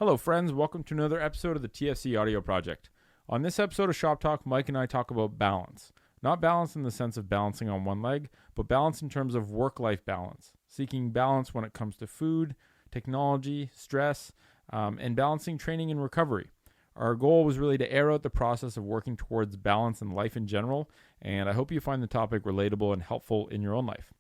Hello, friends. Welcome to another episode of the TFC audio project. On this episode of Shop Talk, Mike and I talk about balance. Not balance in the sense of balancing on one leg, but balance in terms of work-life balance. Seeking balance when it comes to food, technology, stress, and balancing training and recovery. Our goal was really to air out the process of working towards balance in life in general, and I hope you find the topic relatable and helpful in your own life.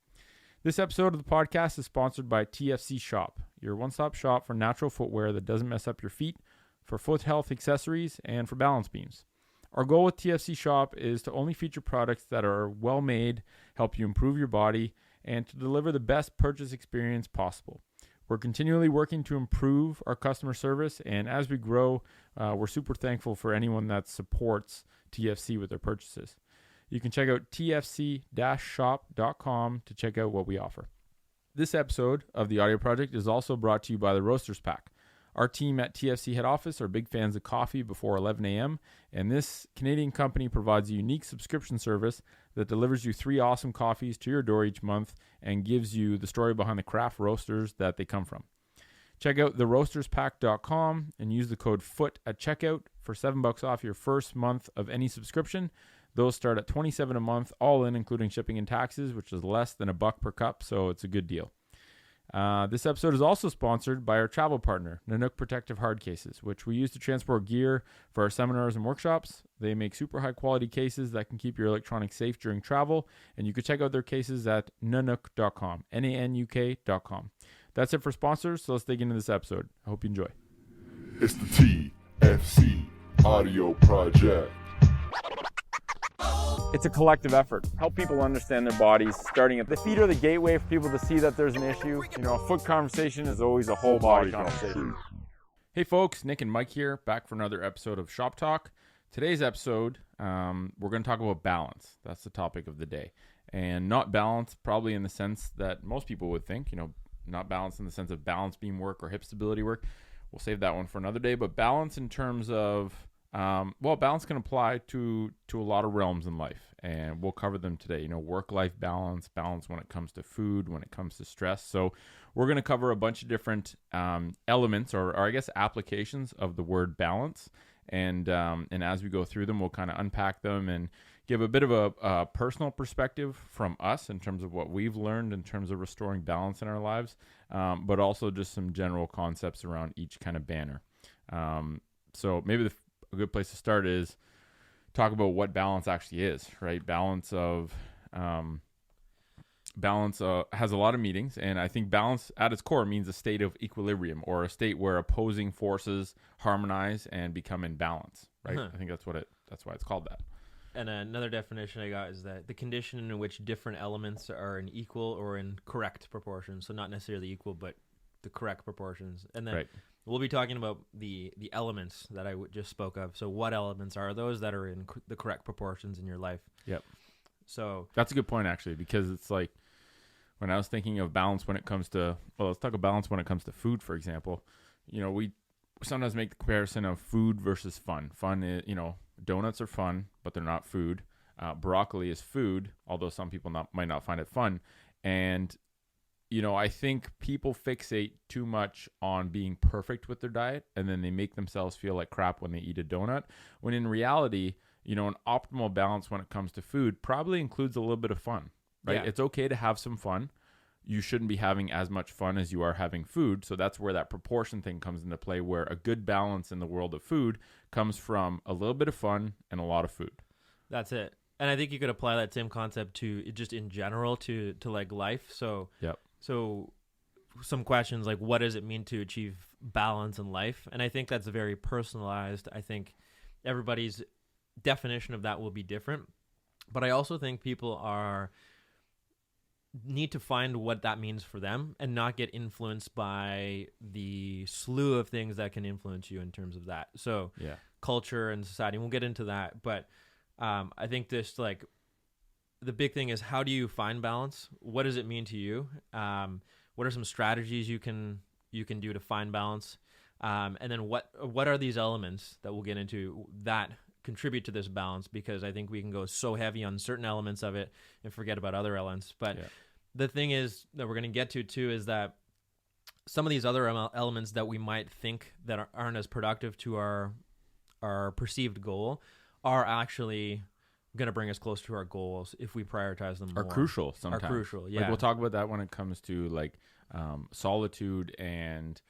This episode of the podcast is sponsored by TFC Shop, your one-stop shop for natural footwear that doesn't mess up your feet, for foot health accessories, and for balance beams. Our goal with TFC Shop is to only feature products that are well-made, help you improve your body, and to deliver the best purchase experience possible. We're continually working to improve our customer service, and as we grow, we're super thankful for anyone that supports TFC with their purchases. You can check out tfc-shop.com to check out what we offer. This episode of the audio project is also brought to you by the Roasters Pack. Our team at TFC head office are big fans of coffee before 11 a.m., and this Canadian company provides a unique subscription service that delivers you 3 awesome coffees to your door each month and gives you the story behind the craft roasters that they come from. Check out theroasterspack.com and use the code FOOT at checkout for $7 off your first month of any subscription. Those start at $27 a month, all in, including shipping and taxes, which is less than $1 per cup, so it's a good deal. This episode is also sponsored by our travel partner, Nanook Protective Hard Cases, which we use to transport gear for our seminars and workshops. They make super high-quality cases that can keep your electronics safe during travel, and you can check out their cases at nanook.com, Nanuk.com. That's it for sponsors, so let's dig into this episode. I hope you enjoy. It's the TFC audio project. It's a collective effort. Help people understand their bodies. Starting at the feet are the gateway for people to see that there's an issue. You know, a foot conversation is always a whole body conversation. Hey folks, Nick and Mike here, back for another episode of Shop Talk. Today's episode, we're going to talk about balance. That's the topic of the day. And not balance probably in the sense that most people would think, you know, not balance in the sense of balance beam work or hip stability work. We'll save that one for another day. But balance in terms of balance can apply to a lot of realms in life, and we'll cover them today. You know, work-life balance, balance when it comes to food, when it comes to stress. So we're going to cover a bunch of different elements, or I guess applications of the word balance. And as we go through them, we'll kind of unpack them and give a bit of a personal perspective from us in terms of what we've learned in terms of restoring balance in our lives, but also just some general concepts around each kind of banner. So maybe a good place to start is talk about what balance actually is, right? Balance has a lot of meanings, and I think balance at its core means a state of equilibrium, or a state where opposing forces harmonize and become in balance, right? I think that's why it's called that. And another definition I got is that the condition in which different elements are in equal or in correct proportions. So not necessarily equal, but the correct proportions. And then we'll be talking about the elements that I just spoke of. So what elements are those that are in the correct proportions in your life? Yep. So that's a good point, actually, because it's like when I was thinking of balance when it comes to, let's talk about balance when it comes to food, for example. You know, we sometimes make the comparison of food versus fun. Fun is, you know, donuts are fun, but they're not food. Broccoli is food, although some people might not find it fun. And you know, I think people fixate too much on being perfect with their diet, and then they make themselves feel like crap when they eat a donut, when in reality, you know, an optimal balance when it comes to food probably includes a little bit of fun, right? Yeah. It's okay to have some fun. You shouldn't be having as much fun as you are having food. So that's where that proportion thing comes into play, where a good balance in the world of food comes from a little bit of fun and a lot of food. That's it. And I think you could apply that same concept to just in general to like life. So yep. So some questions like, what does it mean to achieve balance in life? And I think that's very personalized. I think everybody's definition of that will be different. But I also think people need to find what that means for them and not get influenced by the slew of things that can influence you in terms of that. So culture and society, we'll get into that. But I think this like, the big thing is, how do you find balance? What does it mean to you? What are some strategies you can do to find balance? And then what are these elements that we'll get into that contribute to this balance? Because I think we can go so heavy on certain elements of it and forget about other elements. But the thing is that we're going to get to too is that some of these other elements that we might think that aren't as productive to our perceived goal are actually going to bring us close to our goals if we prioritize them more. Are crucial sometimes. Are crucial, yeah. Like we'll talk about that when it comes to like solitude and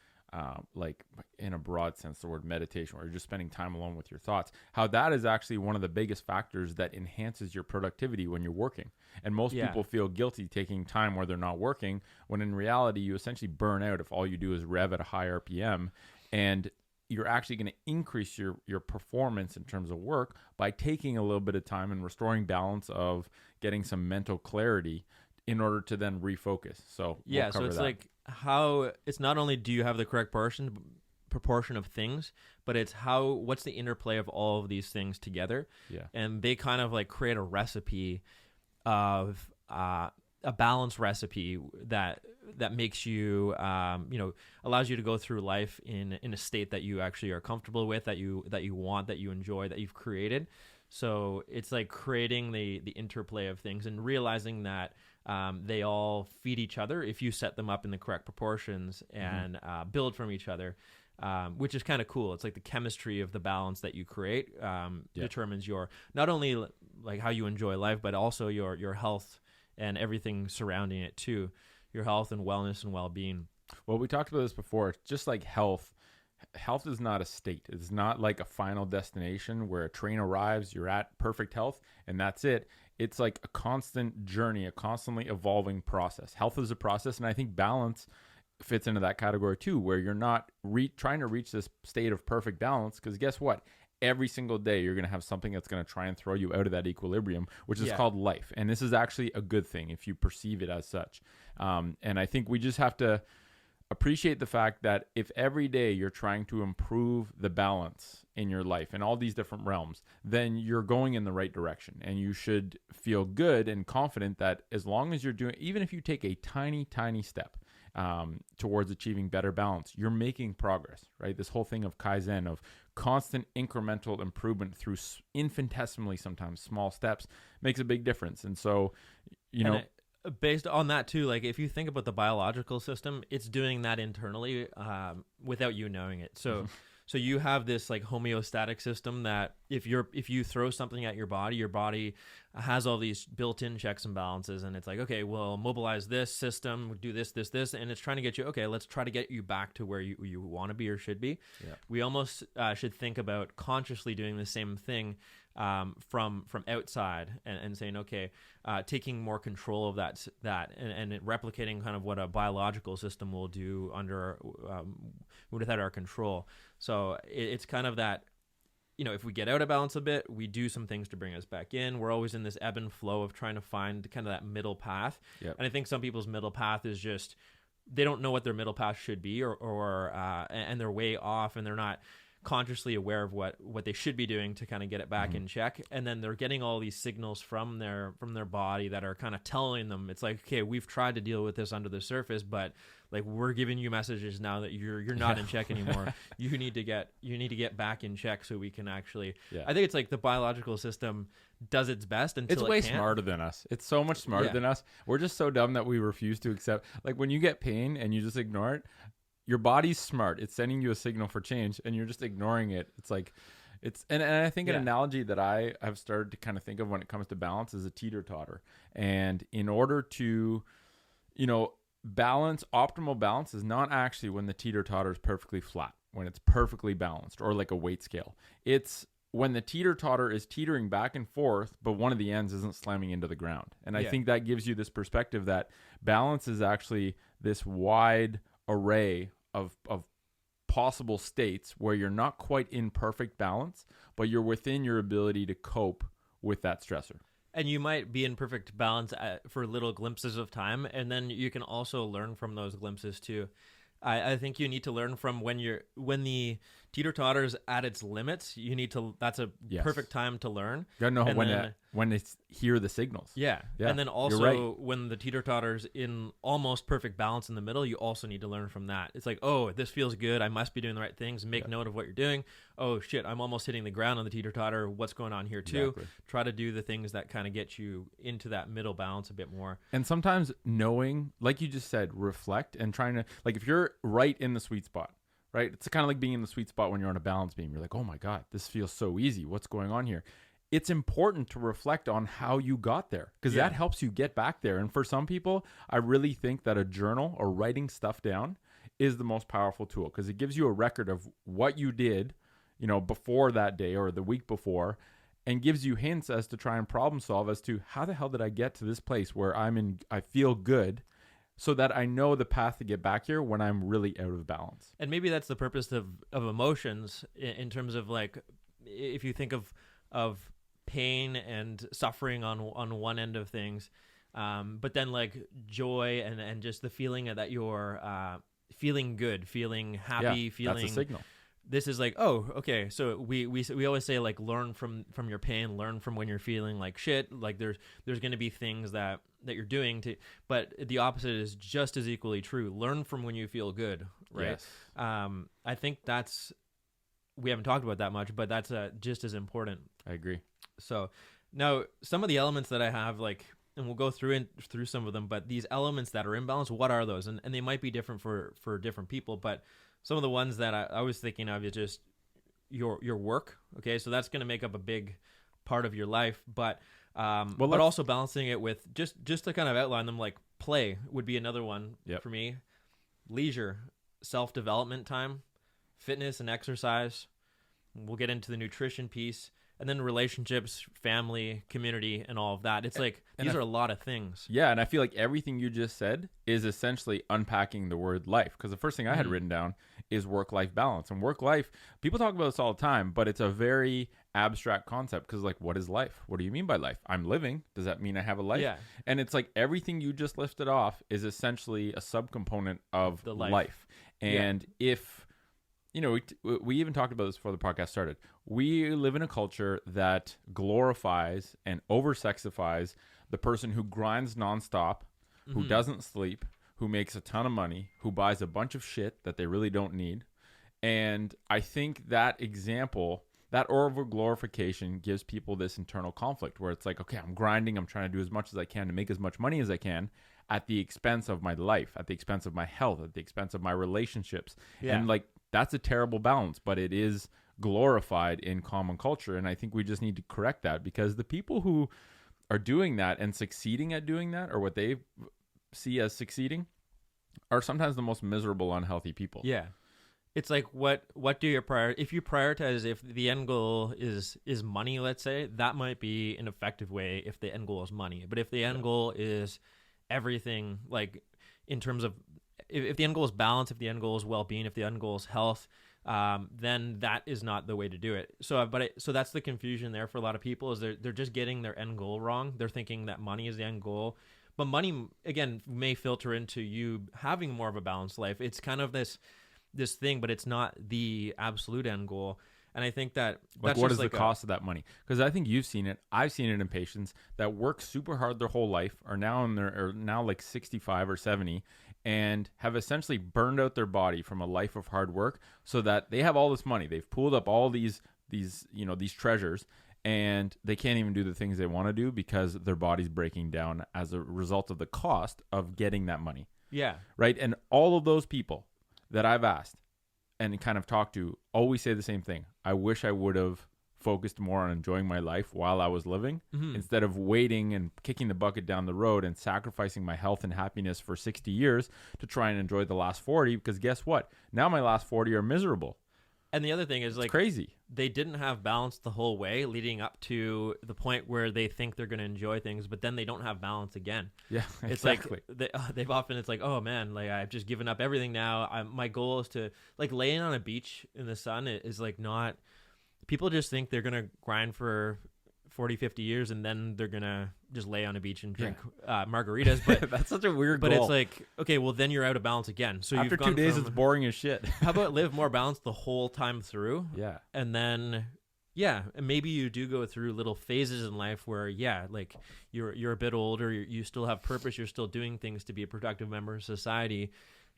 like in a broad sense, the word meditation, where you're just spending time alone with your thoughts, how that is actually one of the biggest factors that enhances your productivity when you're working. And most people feel guilty taking time where they're not working, when in reality, you essentially burn out if all you do is rev at a high RPM. And you're actually going to increase your performance in terms of work by taking a little bit of time and restoring balance of getting some mental clarity in order to then refocus. So so it's like how it's not only do you have the correct proportion of things, but it's what's the interplay of all of these things together. Yeah. And they kind of like create a recipe of a balanced recipe that makes you, allows you to go through life in a state that you actually are comfortable with, that you want, that you enjoy, that you've created. So it's like creating the interplay of things and realizing that they all feed each other if you set them up in the correct proportions and build from each other, which is kind of cool. It's like the chemistry of the balance that you create determines your, not only like how you enjoy life, but also your health and everything surrounding it too, your health and wellness and well-being. Well, we talked about this before. Just like health is not a state. It's not like a final destination where a train arrives, you're at perfect health, and that's it. It's like a constant journey, a constantly evolving process. Health is a process, and I think balance fits into that category too, where you're not trying to reach this state of perfect balance, because guess what? Every single day you're going to have something that's going to try and throw you out of that equilibrium, which is called life. And this is actually a good thing if you perceive it as such. And I think we just have to appreciate the fact that if every day you're trying to improve the balance in your life in all these different realms, then you're going in the right direction. And you should feel good and confident that as long as you're doing, even if you take a tiny, tiny step towards achieving better balance, you're making progress, right? This whole thing of Kaizen, of constant incremental improvement through infinitesimally sometimes small steps, makes a big difference. And so, based on that too, like if you think about the biological system, it's doing that internally without you knowing it. So so you have this like homeostatic system that if you throw something at your body has all these built-in checks and balances, and it's like, okay, we'll mobilize this system, do this, and it's trying to get you, okay, let's try to get you back to where you want to be or should be. Yeah. We almost should think about consciously doing the same thing from outside and saying, okay, taking more control of that and replicating kind of what a biological system will do without our control. So it's kind of that, if we get out of balance a bit, we do some things to bring us back in. We're always in this ebb and flow of trying to find kind of that middle path. Yep. And I think some people's middle path is just, they don't know what their middle path should be, and they're way off, and they're not consciously aware of what they should be doing to kind of get it back in check. And then they're getting all these signals from their body that are kind of telling them, it's like, okay, we've tried to deal with this under the surface, but like we're giving you messages now that you're not in check anymore. You need to get back in check so we can actually. Yeah. I think it's like the biological system does its best until it's way smarter than us. It's so much smarter than us. We're just so dumb that we refuse to accept. Like when you get pain and you just ignore it, your body's smart. It's sending you a signal for change, and you're just ignoring it. It's like, and I think an analogy that I have started to kind of think of when it comes to balance is a teeter-totter. And in order to, optimal balance is not actually when the teeter-totter is perfectly flat, when it's perfectly balanced, or like a weight scale. It's when the teeter-totter is teetering back and forth, but one of the ends isn't slamming into the ground. And I think that gives you this perspective that balance is actually this wide array of possible states where you're not quite in perfect balance, but you're within your ability to cope with that stressor. And you might be in perfect balance for little glimpses of time, and then you can also learn from those glimpses too. I think you need to learn from when the teeter-totters at its limits, you need to, that's a perfect time to learn. You gotta know when to hear the signals. Yeah. And then also when the teeter-totter's in almost perfect balance in the middle, you also need to learn from that. It's like, oh, this feels good. I must be doing the right things. Make note of what you're doing. Oh shit, I'm almost hitting the ground on the teeter-totter. What's going on here too? Exactly. Try to do the things that kind of get you into that middle balance a bit more. And sometimes knowing, like you just said, reflect and trying to, like if you're right in the sweet spot, right? It's kind of like being in the sweet spot when you're on a balance beam. You're like, oh my God, this feels so easy. What's going on here? It's important to reflect on how you got there because that helps you get back there. And for some people, I really think that a journal or writing stuff down is the most powerful tool because it gives you a record of what you did, you know, before that day or the week before, and gives you hints as to try and problem solve as to how the hell did I get to this place where I feel good, so that I know the path to get back here when I'm really out of balance. And maybe that's the purpose of emotions in terms of like, if you think of pain and suffering on one end of things, but then like joy and just the feeling that you're feeling good, feeling happy, feeling. That's a signal. This is like, oh, okay. So we always say like, learn from your pain, learn from when you're feeling like shit. Like there's going to be things that you're doing but the opposite is just as equally true. Learn from when you feel good, right? Yes. I think we haven't talked about that much, but that's just as important. I agree. So now some of the elements that I have, like, and we'll go through some of them, but these elements that are imbalanced, what are those? And they might be different for different people, but some of the ones that I was thinking of is just your work. Okay. So that's going to make up a big part of your life, but also balancing it with just to kind of outline them, like play would be another one for me. Leisure, self-development time, fitness and exercise. We'll get into the nutrition piece, and then relationships, family, community, and all of that. It's like, these are a lot of things. Yeah, and I feel like everything you just said is essentially unpacking the word life. Because the first thing I had written down is work-life balance. And work-life, people talk about this all the time, but it's a very abstract concept. Because like, what is life? What do you mean by life? I'm living. Does that mean I have a life? Yeah. And it's like everything you just listed off is essentially a subcomponent of the life. And if... You know, we even talked about this before the podcast started. We live in a culture that glorifies and over-sexifies the person who grinds nonstop, who doesn't sleep, who makes a ton of money, who buys a bunch of shit that they really don't need. And I think that example, that over-glorification gives people this internal conflict where it's like, okay, I'm grinding, I'm trying to do as much as I can to make as much money as I can at the expense of my life, at the expense of my health, at the expense of my relationships. Yeah. And like, that's a terrible balance, but it is glorified in common culture. And I think we just need to correct that, because the people who are doing that and succeeding at doing that, or what they see as succeeding, are sometimes the most miserable, unhealthy people. Yeah. It's like, what do you if you prioritize, if the end goal is money, let's say, that might be an effective way if the end goal is money. But if the end goal is everything, like in terms of, if the end goal is balance, if the end goal is well-being, if the end goal is health, then that is not the way to do it. So that's the confusion there for a lot of people, is they're just getting their end goal wrong. They're thinking that money is the end goal, but money, again, may filter into you having more of a balanced life. It's kind of this thing, but it's not the absolute end goal. And I think that like, what is the cost of that money? Because I think you've seen it. I've seen it in patients that work super hard their whole life, are now like 65 or 70, and have essentially burned out their body from a life of hard work, so that they have all this money. They've pooled up all these treasures, and they can't even do the things they want to do because their body's breaking down as a result of the cost of getting that money. Yeah. Right. And all of those people that I've asked and kind of talked to always say the same thing. I wish I would have focused more on enjoying my life while I was living, instead of waiting and kicking the bucket down the road and sacrificing my health and happiness for 60 years to try and enjoy the last 40, because guess what? Now my last 40 are miserable. And the other thing is, like, it's crazy. They didn't have balance the whole way leading up to the point where they think they're going to enjoy things, but then they don't have balance again. Yeah, it's exactly. Like it's like, oh man, like I've just given up everything now. My goal is to, like, laying on a beach in the sun is like not. People just think they're going to grind for 40, 50 years, and then they're going to just lay on a beach and drink margaritas. But that's such a weird but goal. it's like, okay, well, then you're out of balance again. So after you've gone 2 days, from, it's boring as shit. how about live more balanced the whole time through? Yeah. And then, yeah, and maybe you do go through little phases in life where, yeah, like you're a bit older, you still have purpose, you're still doing things to be a productive member of society,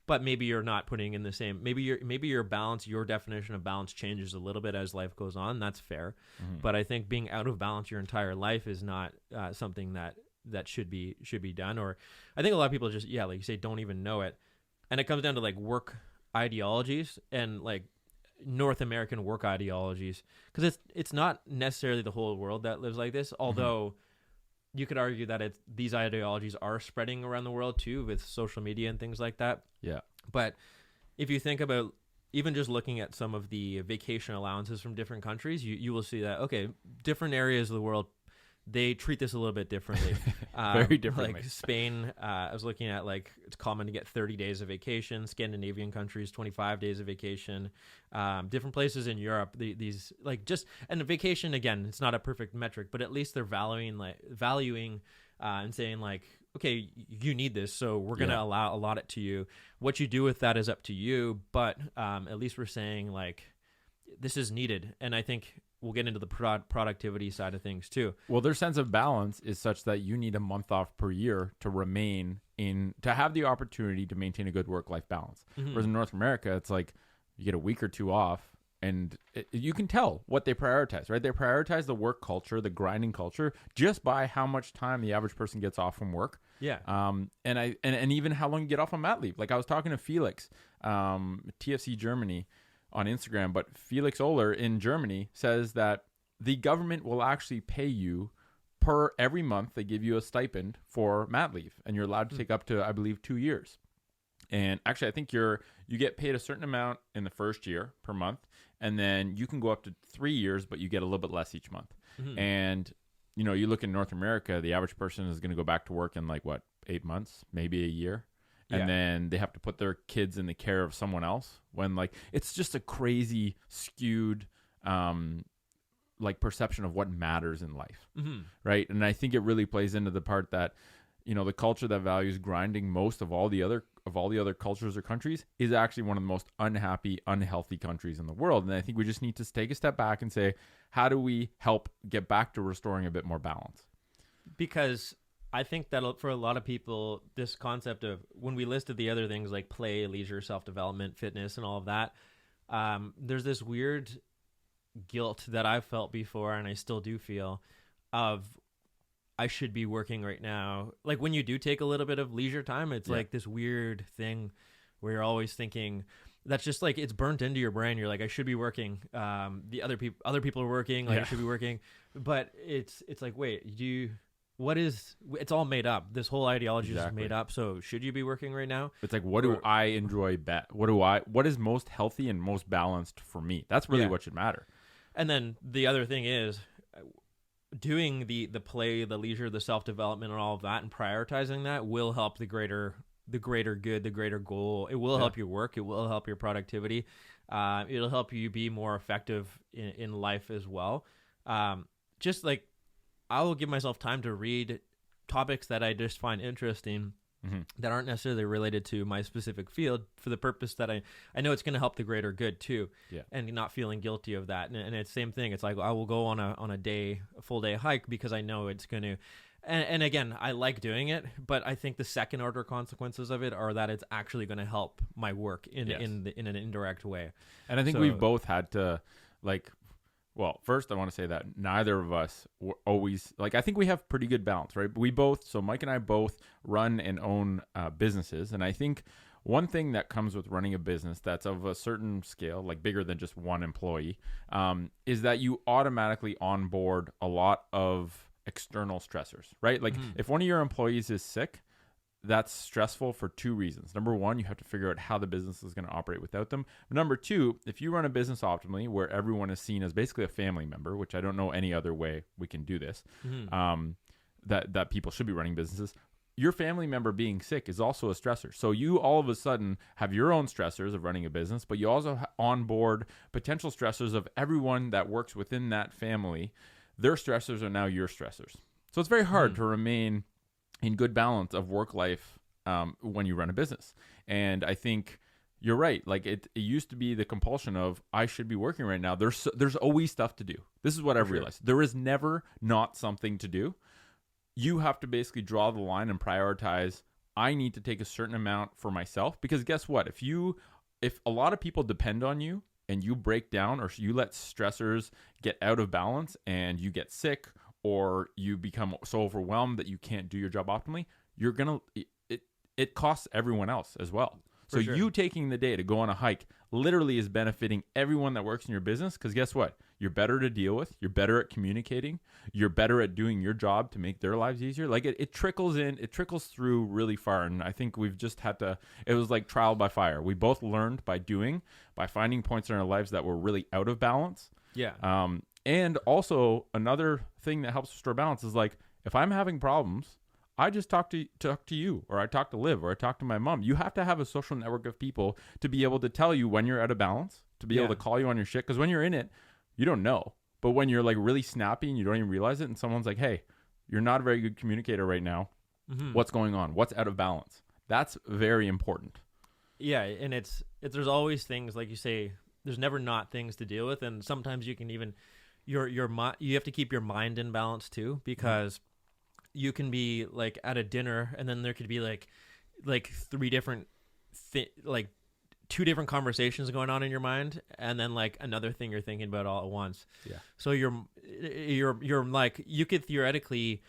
but maybe you're not putting in the same. Maybe your balance, your definition of balance changes a little bit as life goes on. That's fair, but I think being out of balance your entire life is not something that should be done. Or I think a lot of people just, like you say, don't even know it, and it comes down to like work ideologies and like North American work ideologies, because it's not necessarily the whole world that lives like this, although you could argue that these ideologies are spreading around the world too with social media and things like that. Yeah. But if you think about even just looking at some of the vacation allowances from different countries, you will see that, okay, different areas of the world, they treat this a little bit differently. Very differently. Like Spain, I was looking at, like, it's common to get 30 days of vacation. Scandinavian countries, 25 days of vacation. Different places in Europe, these like just, and the vacation, again, it's not a perfect metric, but at least they're valuing and saying like, okay, you need this, so we're going to allot it to you. What you do with that is up to you, but at least we're saying like, this is needed. And I think we'll get into the productivity side of things too. Well, their sense of balance is such that you need a month off per year to to have the opportunity to maintain a good work-life balance. Whereas in North America, it's like you get a week or two off, and you can tell what they prioritize, right? They prioritize the work culture, the grinding culture, just by how much time the average person gets off from work. Yeah. And even how long you get off on mat leave. Like I was talking to Felix, TFC Germany, on Instagram, but Felix Oehler in Germany says that the government will actually pay you every month. They give you a stipend for mat leave, and you're allowed to take up to, I believe, 2 years. And actually, I think you get paid a certain amount in the first year per month, and then you can go up to 3 years, but you get a little bit less each month. And you look in North America, the average person is going to go back to work in 8 months, maybe a year. And then they have to put their kids in the care of someone else, when it's just a crazy skewed perception of what matters in life. Right. And I think it really plays into the part that, the culture that values grinding most of all the other cultures or countries is actually one of the most unhappy, unhealthy countries in the world. And I think we just need to take a step back and say, how do we help get back to restoring a bit more balance? Because I think that for a lot of people, this concept of, when we listed the other things like play, leisure, self-development, fitness, and all of that, there's this weird guilt that I've felt before, and I still do feel, of I should be working right now. Like when you do take a little bit of leisure time, it's like this weird thing where you're always thinking, that's just like, it's burnt into your brain. You're like, I should be working. The other people are working. Like I should be working, but it's like, wait, it's all made up. This whole ideology is made up. So should you be working right now? It's like, what do I enjoy what is most healthy and most balanced for me? That's really what should matter. And then the other thing is doing the play, the leisure, the self-development, and all of that, and prioritizing that will help the greater good, the greater goal. It will help your work. It will help your productivity. It'll help you be more effective in life as well. Just like, I will give myself time to read topics that I just find interesting that aren't necessarily related to my specific field, for the purpose that I know it's going to help the greater good too. And not feeling guilty of that. And it's the same thing. It's like, I will go on a full day hike because I know it's going to, and again, I like doing it, but I think the second order consequences of it are that it's actually going to help my work in an indirect way. And I think we've both had to well, first I want to say that neither of us were always, I think we have pretty good balance, right? So Mike and I both run and own businesses. And I think one thing that comes with running a business that's of a certain scale, like bigger than just one employee, is that you automatically onboard a lot of external stressors, right? If one of your employees is sick, that's stressful for two reasons. Number one, you have to figure out how the business is going to operate without them. Number two, if you run a business optimally where everyone is seen as basically a family member, which I don't know any other way we can do this, that people should be running businesses, your family member being sick is also a stressor. So you all of a sudden have your own stressors of running a business, but you also onboard potential stressors of everyone that works within that family their stressors are now your stressors. So it's very hard to remain in good balance of work life when you run a business. And I think you're right. Like it used to be the compulsion of I should be working right now. There's always stuff to do. This is what I've realized. There is never not something to do. You have to basically draw the line and prioritize. I need to take a certain amount for myself, because guess what? If a lot of people depend on you and you break down, or you let stressors get out of balance and you get sick, or you become so overwhelmed that you can't do your job optimally, it costs everyone else as well. So you taking the day to go on a hike literally is benefiting everyone that works in your business, because guess what? You're better to deal with. You're better at communicating. You're better at doing your job to make their lives easier. Like it trickles in. It trickles through really far. And I think we've just had to, it was like trial by fire. We both learned by finding points in our lives that were really out of balance. Yeah. And also another thing that helps restore balance is like, if I'm having problems, I just talk to you, or I talk to Liv, or I talk to my mom. You have to have a social network of people to be able to tell you when you're out of balance, to be able to call you on your shit. Because when you're in it, you don't know. But when you're like really snappy and you don't even realize it, and someone's like, hey, you're not a very good communicator right now. What's going on? What's out of balance? That's very important. Yeah, and there's always things, like you say, there's never not things to deal with. And sometimes you can even, you have to keep your mind in balance too, because you can be like at a dinner, and then there could be like three different like two different conversations going on in your mind, and then like another thing you're thinking about all at once. Yeah. So you're like, you could theoretically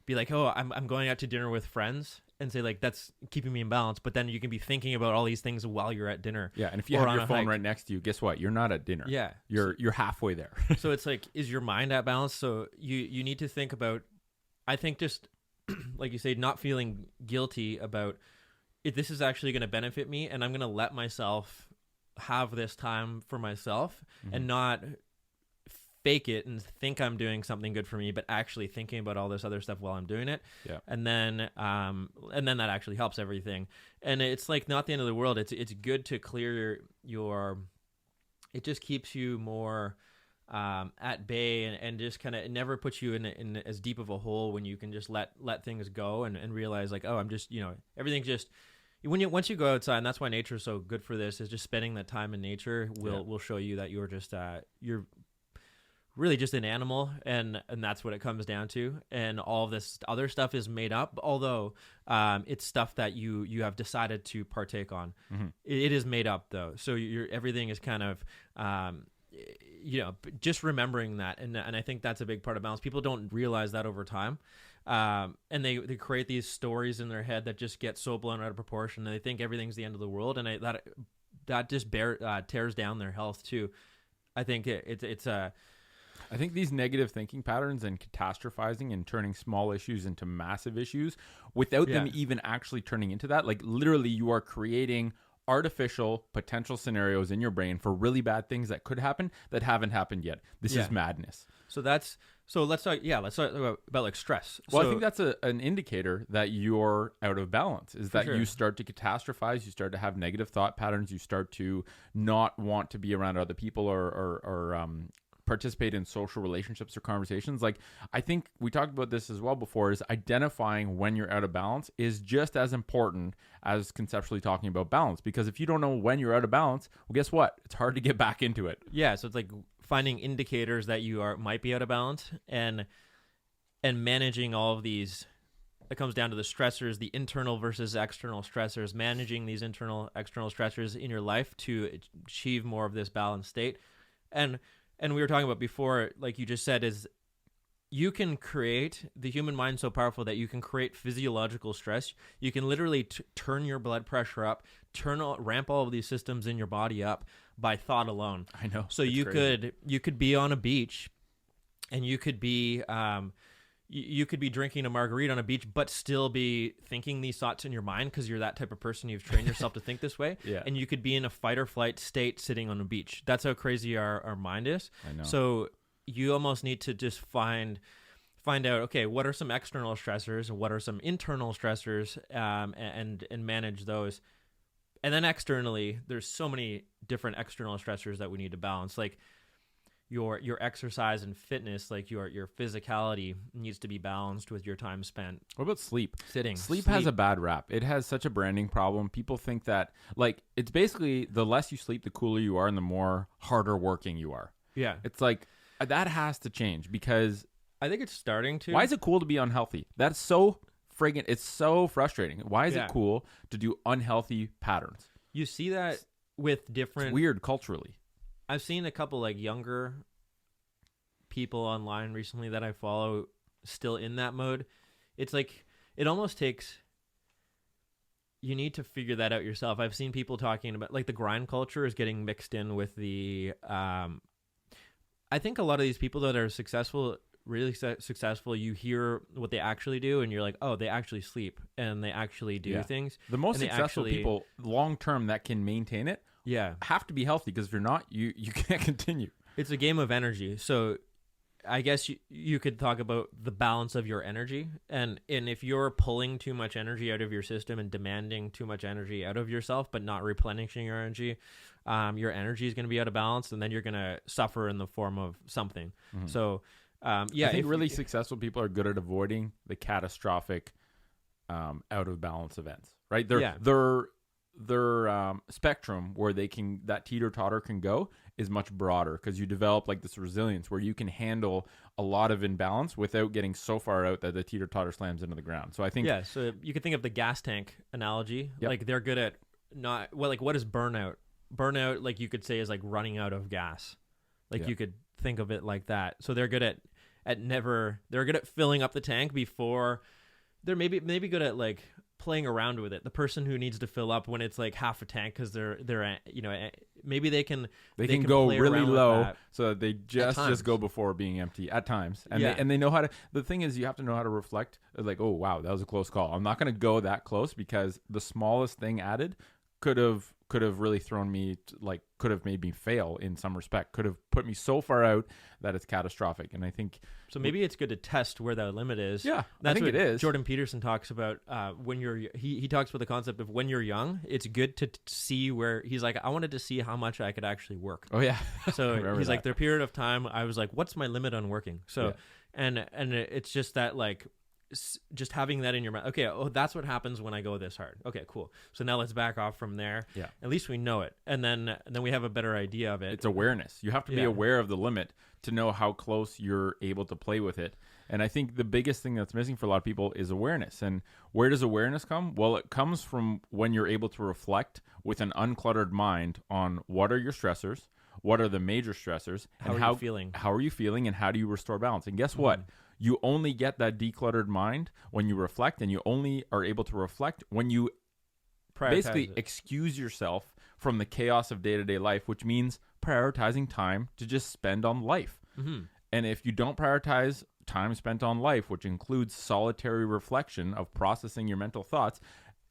be like, oh, I'm going out to dinner with friends, and say like that's keeping me in balance, but then you can be thinking about all these things while you're at dinner. Yeah, and if you have your phone right next to you, guess what? You're not at dinner. Yeah. You're halfway there. So it's like, is your mind at balance? So you need to think about, I think, just like you say, not feeling guilty about if this is actually going to benefit me, and I'm going to let myself have this time for myself, and not fake it and think I'm doing something good for me, but actually thinking about all this other stuff while I'm doing it. Yeah. And then that actually helps everything. And it's like not the end of the world. It's good to clear your it just keeps you more at bay, and just kind of, it never puts you in as deep of a hole when you can just let things go and realize like, oh, I'm just, everything's just, once you go outside, and that's why nature is so good for this, is just spending that time in nature will show you that you're just you're really just an animal, and that's what it comes down to. And all of this other stuff is made up, although it's stuff that you have decided to partake on. It is made up though, so everything is kind of just remembering that, and I think that's a big part of balance. People don't realize that over time, and they create these stories in their head that just get so blown out of proportion, and they think everything's the end of the world, and that just tears down their health too. I think I think these negative thinking patterns and catastrophizing and turning small issues into massive issues without them even actually turning into that, like literally you are creating artificial potential scenarios in your brain for really bad things that could happen that haven't happened yet. This is madness. So let's talk about like stress. Well, I think that's an indicator that you're out of balance, is that you start to catastrophize, you start to have negative thought patterns, you start to not want to be around other people or participate in social relationships or conversations. Like, I think we talked about this as well before, is identifying when you're out of balance is just as important as conceptually talking about balance, because if you don't know when you're out of balance, well, guess what? It's hard to get back into it. Yeah. So it's like finding indicators that you might be out of balance, and managing all of these. It comes down to the stressors, the internal versus external stressors, managing these internal, external stressors in your life to achieve more of this balanced state. And we were talking about before, like you just said, is you can create the human mind so powerful that you can create physiological stress. You can literally turn your blood pressure up, ramp all of these systems in your body up by thought alone. I know. So you could be on a beach, and you could be drinking a margarita on a beach, but still be thinking these thoughts in your mind because you're that type of person. You've trained yourself to think this way. Yeah. And you could be in a fight or flight state sitting on a beach. That's how crazy our mind is. I know. So you almost need to just find out, okay, what are some external stressors and what are some internal stressors, and manage those. And then externally, there's so many different external stressors that we need to balance. Like, your exercise and fitness, like your physicality, needs to be balanced with your time spent. What about sleep? Sitting. Sleep has a bad rap. It has such a branding problem. People think that, like, it's basically the less you sleep, the cooler you are, and the more harder working you are. Yeah. It's like, that has to change, because I think it's starting to. why is it cool to be unhealthy? That's so friggin', it's so frustrating. Why is it cool to do unhealthy patterns? You see that with different. It's weird culturally. I've seen a couple like younger people online recently that I follow still in that mode. It's like, it almost takes, you need to figure that out yourself. I've seen people talking about like the grind culture is getting mixed in with the, I think a lot of these people that are successful, really successful, you hear what they actually do and you're like, oh, they actually sleep and they actually do things. The most successful people long term that can maintain it have to be healthy, because if you're not, you can't continue. It's a game of energy. So I guess you could talk about the balance of your energy, and if you're pulling too much energy out of your system and demanding too much energy out of yourself but not replenishing your energy is going to be out of balance, and then you're going to suffer in the form of something. So I think really successful people are good at avoiding the catastrophic out of balance events, right? Their spectrum where that teeter-totter can go is much broader, because you develop like this resilience where you can handle a lot of imbalance without getting so far out that the teeter-totter slams into the ground. So I think so you could think of the gas tank analogy. Like, they're good at what is burnout? Burnout, like, you could say, is like running out of gas. Like, you could think of it like that. So they're good at they're good at filling up the tank before they're maybe good at like playing around with it. The person who needs to fill up when it's like half a tank, because they're maybe they can go really low, so that they just go before being empty at times, and they know how to. The thing is, you have to know how to reflect. Like, oh wow, that was a close call. I'm not going to go that close, because the smallest thing added could have really thrown me, could have made me fail in some respect, could have put me so far out that it's catastrophic. And I think so maybe it's good to test where that limit is. That's I think what it is. Jordan Peterson talks about when he talks about the concept of when you're young, it's good to see where, he's like, I wanted to see how much I could actually work. Oh yeah. So he's like, the period of time I was like, what's my limit on working? So and it's just that, like, just having that in your mind. Okay, that's what happens when I go this hard. Okay, cool. So now let's back off from there. Yeah. At least we know it, and then we have a better idea of it. It's awareness. You have to be aware of the limit to know how close you're able to play with it. And I think the biggest thing that's missing for a lot of people is awareness. And where does awareness come? Well, it comes from when you're able to reflect with an uncluttered mind on what are your stressors, what are the major stressors, and how are you feeling? How are you feeling, and how do you restore balance? And guess what? You only get that decluttered mind when you reflect, and you only are able to reflect when you basically excuse yourself from the chaos of day-to-day life, which means prioritizing time to just spend on life. And if you don't prioritize time spent on life, which includes solitary reflection of processing your mental thoughts,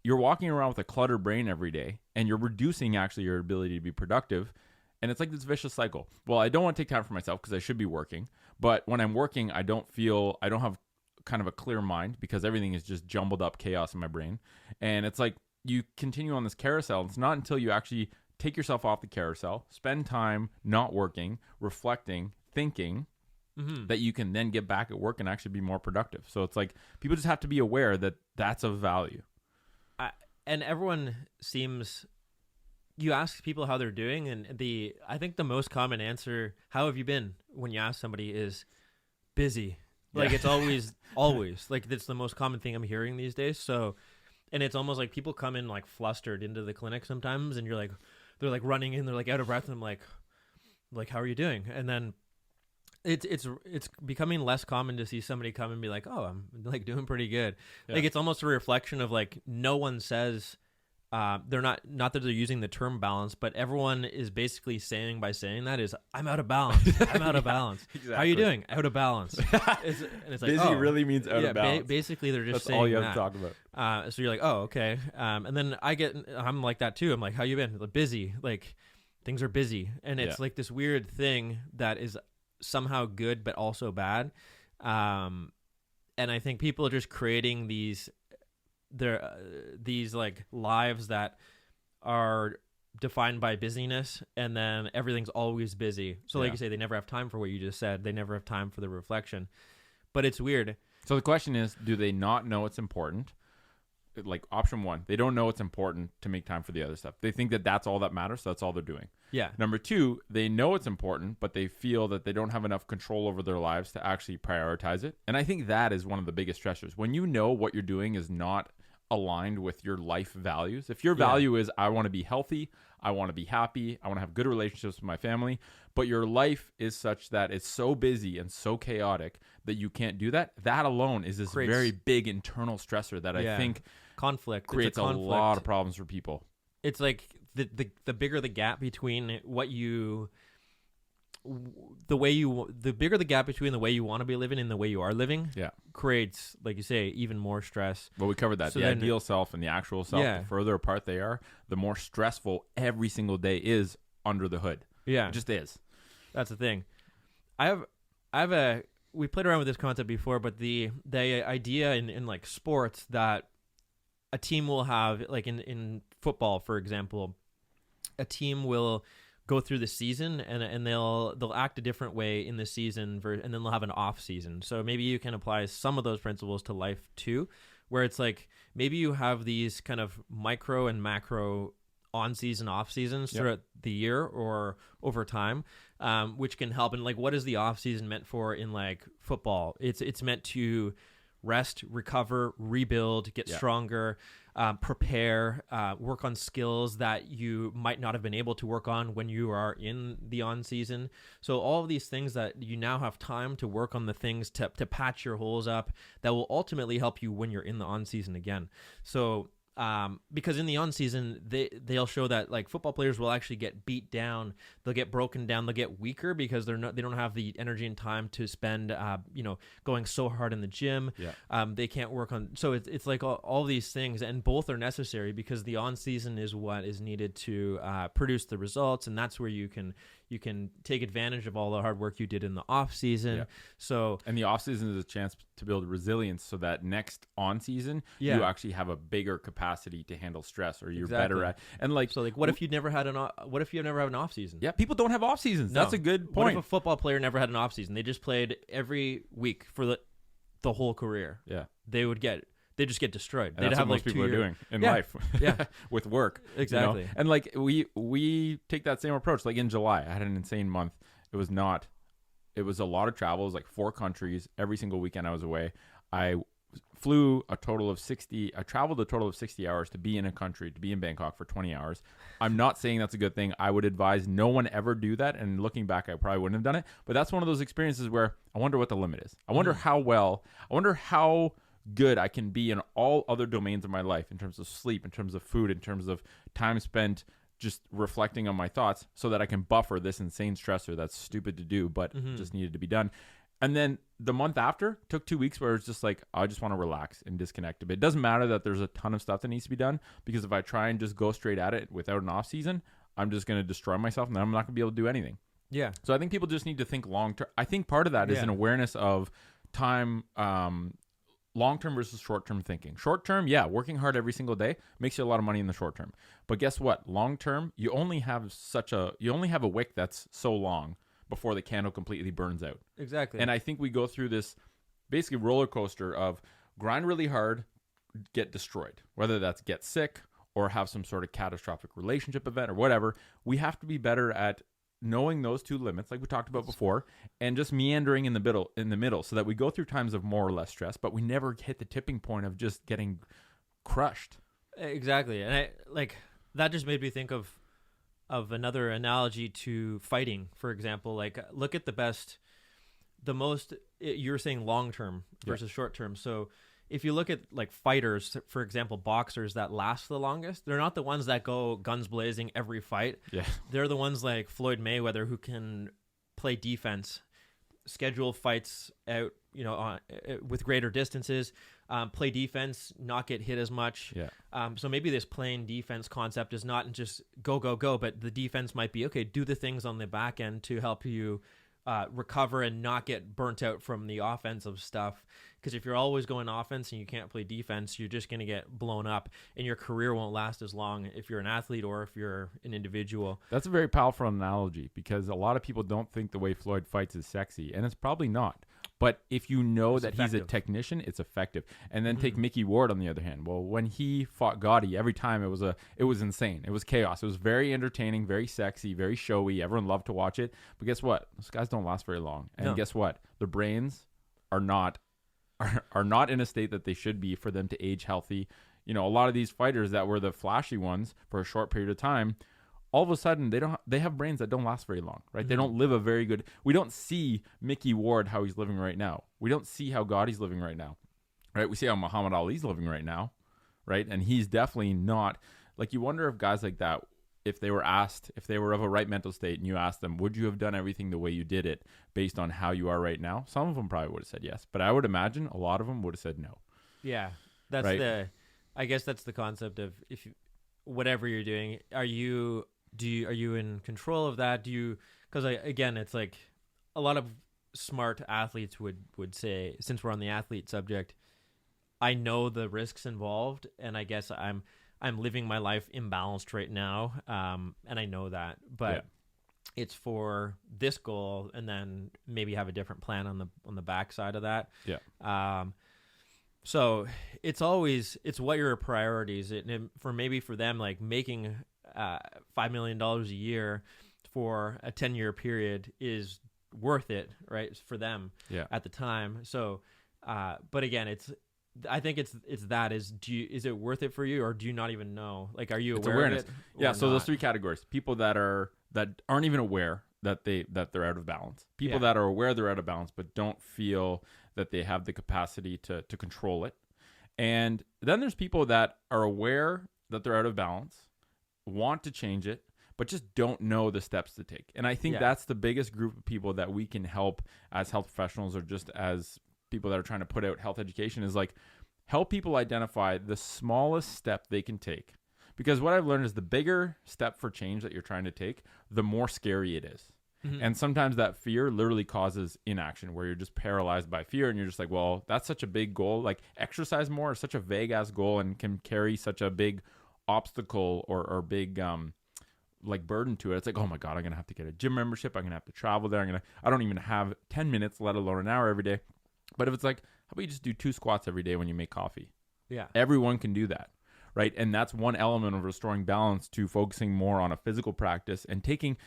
you're walking around with a cluttered brain every day, and you're reducing actually your ability to be productive. And it's like this vicious cycle. Well, I don't want to take time for myself because I should be working. But when I'm working, I don't have kind of a clear mind, because everything is just jumbled up chaos in my brain. And it's like you continue on this carousel. It's not until you actually take yourself off the carousel, spend time not working, reflecting, thinking, that you can then get back at work and actually be more productive. So it's like people just have to be aware that that's of value. And everyone seems... You ask people how they're doing, and I think the most common answer, how have you been, when you ask somebody, is busy. Like, it's always like, that's the most common thing I'm hearing these days. So, and it's almost like people come in like flustered into the clinic sometimes, and they're like running in, they're like out of breath, and I'm like, how are you doing? And then it's becoming less common to see somebody come and be like, oh, I'm like doing pretty good. Like, it's almost a reflection of, like, no one says... they're not that they're using the term balance, but everyone is basically saying that is, I'm out of balance. I'm out of balance. Exactly. How are you doing? Out of balance. And it's like, busy really means out of balance. Basically, they're just saying all you have to talk about. So you're like, oh, okay. And then I'm like that too. I'm like, how you been? Like, busy. Like, things are busy. And it's like this weird thing that is somehow good, but also bad. And I think people are just creating these like lives that are defined by busyness, and then everything's always busy. So like you say, they never have time for what you just said. They never have time for the reflection. But it's weird. So the question is, do they not know it's important? Like option one, they don't know it's important to make time for the other stuff. They think that that's all that matters, so that's all they're doing. Yeah. Number two, they know it's important, but they feel that they don't have enough control over their lives to actually prioritize it. And I think that is one of the biggest stressors. When you know what you're doing is not aligned with your life values. If your value is, I want to be healthy, I want to be happy, I want to have good relationships with my family, but your life is such that it's so busy and so chaotic that you can't do that, that alone is this very big internal stressor that I think conflict creates a lot of problems for people. It's like the bigger the gap between the bigger the gap between the way you want to be living and the way you are living, creates, like you say, even more stress. Well, we covered that. So the ideal self and the actual self, the further apart they are, the more stressful every single day is under the hood. Yeah. It just is. That's the thing. We played around with this concept before, but the idea in like sports that a team will have, like in football, for example, a team will go through the season and they'll act a different way in the season and then they'll have an off season. So maybe you can apply some of those principles to life too, where it's like maybe you have these kind of micro and macro on season, off seasons throughout the year or over time, which can help. And like, what is the off season meant for in like football? It's meant to rest, recover, rebuild, get stronger, prepare, work on skills that you might not have been able to work on when you are in the on season. So all of these things that you now have time to work on, the things to patch your holes up that will ultimately help you when you're in the on season again. So because in the on season they'll show that like football players will actually get beat down, they'll get broken down, they'll get weaker because they don't have the energy and time to spend going so hard in the gym. They can't work on, so it's like all these things, and both are necessary because the on season is what is needed to produce the results, and that's where you can take advantage of all the hard work you did in the off season. And the off season is a chance to build resilience so that next on season you actually have a bigger capacity to handle stress, or you're better at. And like, so like, what if you never have an off season? Yeah, people don't have off seasons. No. That's a good point. What if a football player never had an off season? They just played every week for the whole career. Yeah, they just get destroyed. And that's what most people are doing in life. With work. Exactly. You know? And like we take that same approach. Like in July, I had an insane month. It was a lot of travel. It was like 4 countries. Every single weekend I was away. I traveled a total of 60 hours to be in a country, to be in Bangkok for 20 hours. I'm not saying that's a good thing. I would advise no one ever do that. And looking back, I probably wouldn't have done it. But that's one of those experiences where I wonder what the limit is. I wonder how good I can be in all other domains of my life, in terms of sleep, in terms of food, in terms of time spent just reflecting on my thoughts, so that I can buffer this insane stressor that's stupid to do, but just needed to be done. And then the month after took 2 weeks where it's just like, I just want to relax and disconnect a bit. It doesn't matter that there's a ton of stuff that needs to be done, because if I try and just go straight at it without an off season, I'm just going to destroy myself and then I'm not going to be able to do anything. Yeah. So I think people just need to think long term. I think part of that is an awareness of time, long-term versus short-term thinking. Short-term, working hard every single day makes you a lot of money in the short term. But guess what? Long-term, you only have a wick that's so long before the candle completely burns out. Exactly. And I think we go through this basically roller coaster of grind really hard, get destroyed. Whether that's get sick or have some sort of catastrophic relationship event or whatever, we have to be better at knowing those two limits, like we talked about before, and just meandering in the middle, so that we go through times of more or less stress, but we never hit the tipping point of just getting crushed. Exactly. And that just made me think of another analogy to fighting, for example. Like, look at you're saying long term versus short term. So if you look at like fighters, for example, boxers that last the longest, they're not the ones that go guns blazing every fight. Yeah. They're the ones like Floyd Mayweather, who can play defense, schedule fights out, with greater distances, play defense, not get hit as much. Yeah. So maybe this playing defense concept is not just go, but the defense might be, okay, do the things on the back end to help you recover and not get burnt out from the offensive stuff. Because if you're always going offense and you can't play defense, you're just going to get blown up, and your career won't last as long if you're an athlete or if you're an individual. That's a very powerful analogy, because a lot of people don't think the way Floyd fights is sexy, and it's probably not. But if you know that he's a technician, it's effective. And then take Mickey Ward on the other hand. Well, when he fought Gotti, every time it was insane. It was chaos. It was very entertaining, very sexy, very showy. Everyone loved to watch it. But guess what? Those guys don't last very long. And guess what? Their brains are not in a state that they should be for them to age healthy. You know, a lot of these fighters that were the flashy ones for a short period of time, all of a sudden they have brains that don't last very long, right? They don't live a very good. We don't see Mickey Ward how he's living right now. We don't see how Gotti's living right now, right? We see how Muhammad Ali's living right now, right? And he's definitely not. Like, you wonder if guys like that, if they were of a right mental state, and you asked them, would you have done everything the way you did it based on how you are right now? Some of them probably would have said yes, but I would imagine a lot of them would have said no. Yeah, that's right? I guess that's the concept of, if you, whatever you're doing, are you in control of that? Because again, it's like a lot of smart athletes would say, since we're on the athlete subject, I know the risks involved, and I guess I'm living my life imbalanced right now, and I know that, but it's for this goal, and then maybe have a different plan on the backside of that. So it's what your priorities. For them, like making $5 million a year for a 10-year period is worth it, right? For them at the time. So, but again, I think is it worth it for you, or do you not even know? Like, are you aware of it? Yeah. So those three categories: people that aren't even aware that they're out of balance, people that are aware they're out of balance but don't feel that they have the capacity to control it, and then there's people that are aware that they're out of balance, want to change it, but just don't know the steps to take. And I think that's the biggest group of people that we can help as health professionals, or just as people that are trying to put out health education, is like, help people identify the smallest step they can take. Because what I've learned is the bigger step for change that you're trying to take, the more scary it is. And sometimes that fear literally causes inaction, where you're just paralyzed by fear, and you're just like, well, that's such a big goal. Like, exercise more is such a vague ass goal and can carry such a big obstacle or big like burden to it. It's like, oh my God, I'm gonna have to get a gym membership, I'm gonna have to travel there, I don't even have 10 minutes, let alone an hour every day. But if it's like, how about you just do 2 squats every day when you make coffee? Everyone can do that, right? And that's one element of restoring balance, to focusing more on a physical practice and taking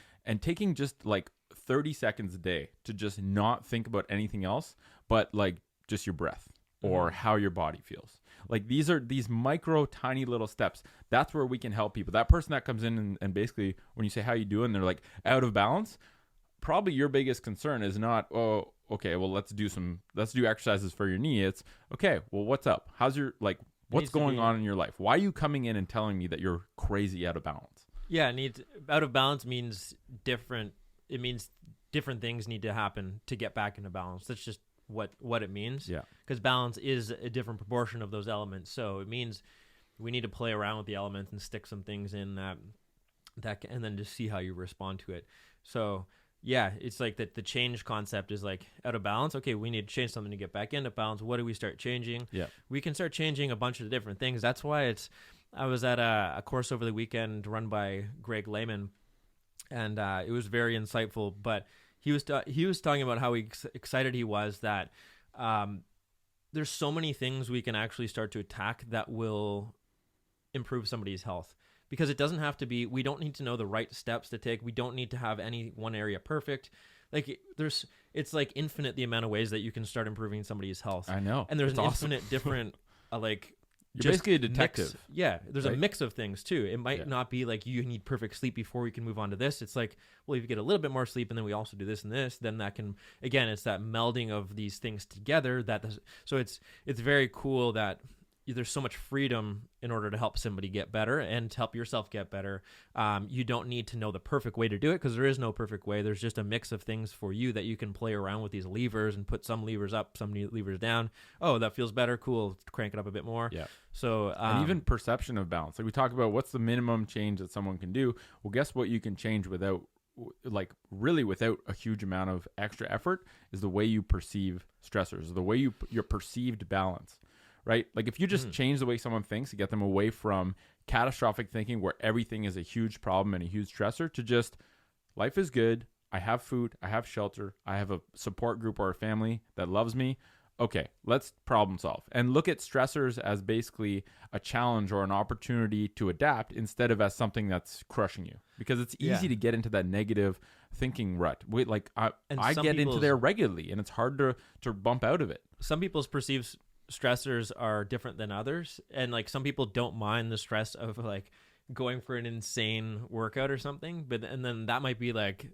just like 30 seconds a day to just not think about anything else but like just your breath or how your body feels. Like, these are these micro tiny little steps. That's where we can help people. That person that comes in and basically, when you say, how you doing, they're like out of balance, probably your biggest concern is not, oh, okay, well, let's do exercises for your knee. It's, okay, well, what's up? What's going on in your life? Why are you coming in and telling me that you're crazy out of balance? Yeah, out of balance means different. It means different things need to happen to get back into balance. That's just what it means. Yeah. Because balance is a different proportion of those elements. So it means we need to play around with the elements and stick some things in that and then just see how you respond to it. So yeah, it's like that. The change concept is like, out of balance. Okay, we need to change something to get back into balance. What do we start changing? Yeah, we can start changing a bunch of different things. That's why I was at a course over the weekend run by Greg Lehman, and it was very insightful. But he was talking about how excited he was that there's so many things we can actually start to attack that will improve somebody's health. Because it doesn't have to be, we don't need to know the right steps to take. We don't need to have any one area perfect. Like, it's like infinite the amount of ways that you can start improving somebody's health. I know. And there's an infinite different, you're basically a detective. There's a mix of things too. It might not be like you need perfect sleep before we can move on to this. It's like, well, if you get a little bit more sleep and then we also do this and this, then that can, again, it's that melding of these things together. So it's very cool that there's so much freedom in order to help somebody get better and to help yourself get better. You don't need to know the perfect way to do it, because there is no perfect way. There's just a mix of things for you that you can play around with these levers and put some levers up, some levers down. Oh, that feels better. Cool. Crank it up a bit more. Yeah. So, and even perception of balance. Like, we talk about what's the minimum change that someone can do. Well, guess what you can change without like really without a huge amount of extra effort, is the way you perceive stressors, the way your perceived balance, right? Like if you just change the way someone thinks to get them away from catastrophic thinking where everything is a huge problem and a huge stressor to just life is good. I have food. I have shelter. I have a support group or a family that loves me. Okay, let's problem solve and look at stressors as basically a challenge or an opportunity to adapt instead of as something that's crushing you, because it's easy to get into that negative thinking rut. I get into there regularly and it's hard to bump out of it. Some people's perceived stressors are different than others. And like some people don't mind the stress of like going for an insane workout or something, and then that might be like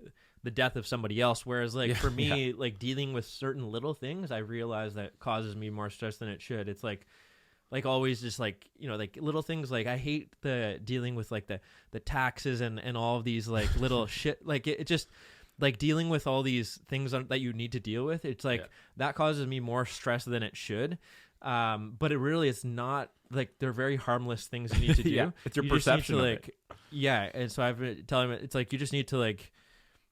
the death of somebody else. Whereas like for me, like dealing with certain little things, I realize that causes me more stress than it should. It's like always just like, you know, like little things. Like I hate the dealing with like the taxes and all of these like little shit. Like it just like dealing with all these things that you need to deal with. It's like that causes me more stress than it should. But it really is not like they're very harmless things you need to do. It's your perception of it. And so I've been telling him it's like you just need to like,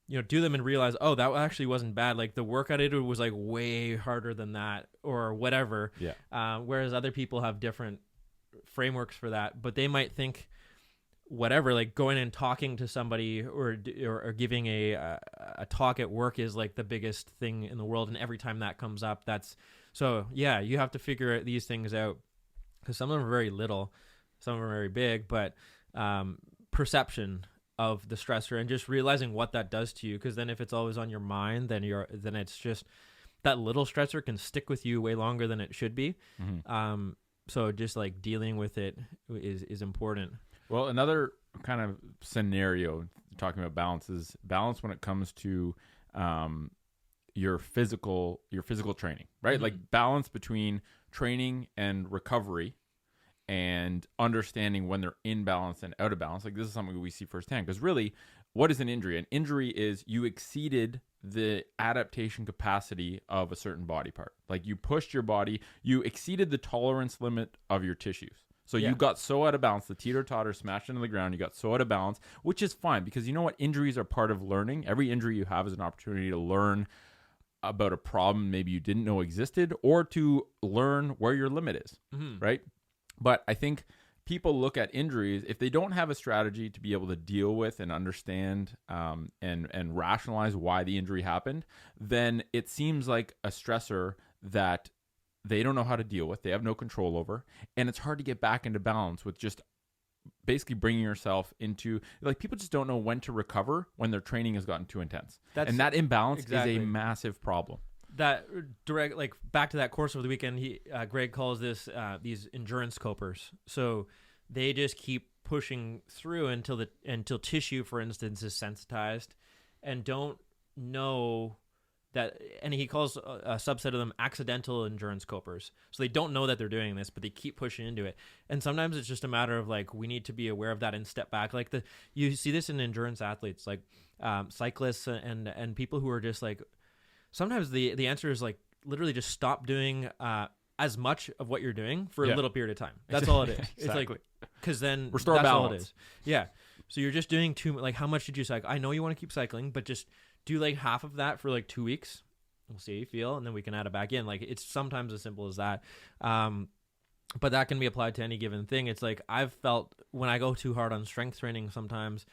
you know, do them and realize, oh, that actually wasn't bad. Like the work I did was like way harder than that or whatever. Whereas other people have different frameworks for that, but they might think whatever, like going and talking to somebody or giving a talk at work is like the biggest thing in the world. And every time that comes up, so yeah, you have to figure these things out because some of them are very little, some of them are very big, but perception of the stressor and just realizing what that does to you. Because then if it's always on your mind, then it's just that little stressor can stick with you way longer than it should be. So just like dealing with it is important. Well, another kind of scenario talking about balance is balance when it comes to your physical training, right? Like balance between training and recovery and understanding when they're in balance and out of balance. Like this is something we see firsthand, because really what is an injury? An injury is you exceeded the adaptation capacity of a certain body part. Like you pushed your body, you exceeded the tolerance limit of your tissues. So you got so out of balance, the teeter-totter smashed into the ground, you got so out of balance, which is fine because you know what? Injuries are part of learning. Every injury you have is an opportunity to learn about a problem maybe you didn't know existed or to learn where your limit is, right? But I think people look at injuries, if they don't have a strategy to be able to deal with and understand and rationalize why the injury happened, then it seems like a stressor that they don't know how to deal with, they have no control over, and it's hard to get back into balance with just basically bringing yourself into, like, people just don't know when to recover when their training has gotten too intense. And that imbalance is a massive problem. That direct, like back to that course over the weekend, Greg calls this these endurance copers. So they just keep pushing through until tissue, for instance, is sensitized and don't know that, and he calls a subset of them accidental endurance copers. So they don't know that they're doing this, but they keep pushing into it. And sometimes it's just a matter of like, we need to be aware of that and step back. Like you see this in endurance athletes, like cyclists and people who are just like, sometimes the answer is like literally just stop doing as much of what you're doing for a little period of time. That's all it is. It's like, because then restore that's balance. all it is. Yeah. So you're just doing like, how much did you cycle? I know you want to keep cycling, but just do like half of that for like 2 weeks. We'll see how you feel, and then we can add it back in. Like it's sometimes as simple as that. But that can be applied to any given thing. It's like I've felt when I go too hard on strength training, sometimes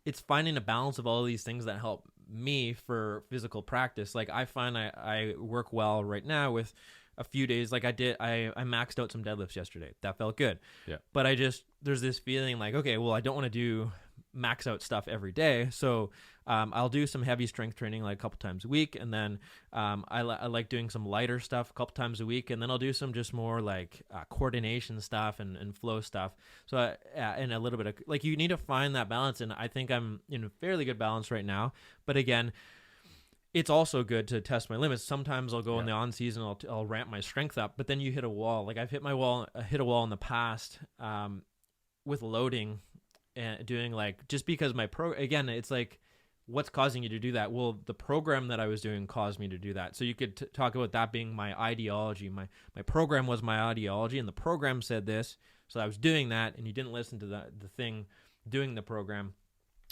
it's finding a balance of all these things that help me for physical practice. Like I find I work well right now with a few days. Like I maxed out some deadlifts yesterday. That felt good. Yeah. But there's this feeling like, okay, well, I don't want to do max out stuff every day. So I'll do some heavy strength training like a couple times a week. And then I like doing some lighter stuff a couple times a week. And then I'll do some just more like coordination stuff and flow stuff. So and a little bit of like, you need to find that balance. And I think I'm in a fairly good balance right now. But again, it's also good to test my limits. Sometimes I'll go in the on season, I'll ramp my strength up, but then you hit a wall. Like I've hit a wall in the past with loading and doing like, just because again, it's like, what's causing you to do that? Well, the program that I was doing caused me to do that. So you could talk about that being my ideology. My program was my ideology, and the program said this. So I was doing that, and you didn't listen to the thing doing the program.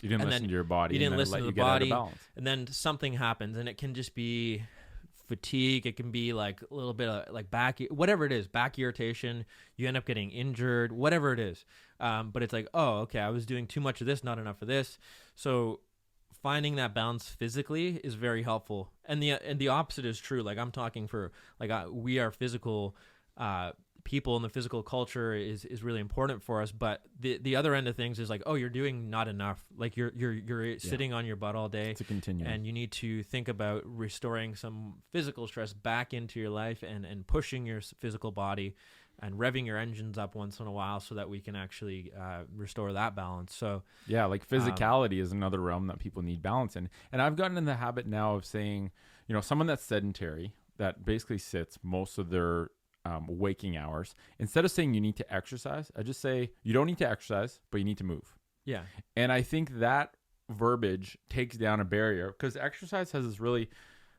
You didn't And listen then to your body. you didn't and then it listen let to you the get out of body, balance. and then something happens, and it can just be fatigue. It can be like a little bit of like whatever it is, back irritation. You end up getting injured, whatever it is. But it's like, oh, okay, I was doing too much of this, not enough of this. So finding that balance physically is very helpful. And the opposite is true. Like I'm talking for like we are physical people, and the physical culture is really important for us. But the other end of things is like, oh, you're doing not enough. Like you're sitting on your butt all day. To continue. And you need to think about restoring some physical stress back into your life and pushing your physical body and revving your engines up once in a while so that we can actually restore that balance. So yeah, like physicality is another realm that people need balance in. And I've gotten in the habit now of saying, someone that's sedentary, that basically sits most of their waking hours, instead of saying you need to exercise, I just say you don't need to exercise, but you need to move. yeah. And I think that verbiage takes down a barrier, because exercise has this really,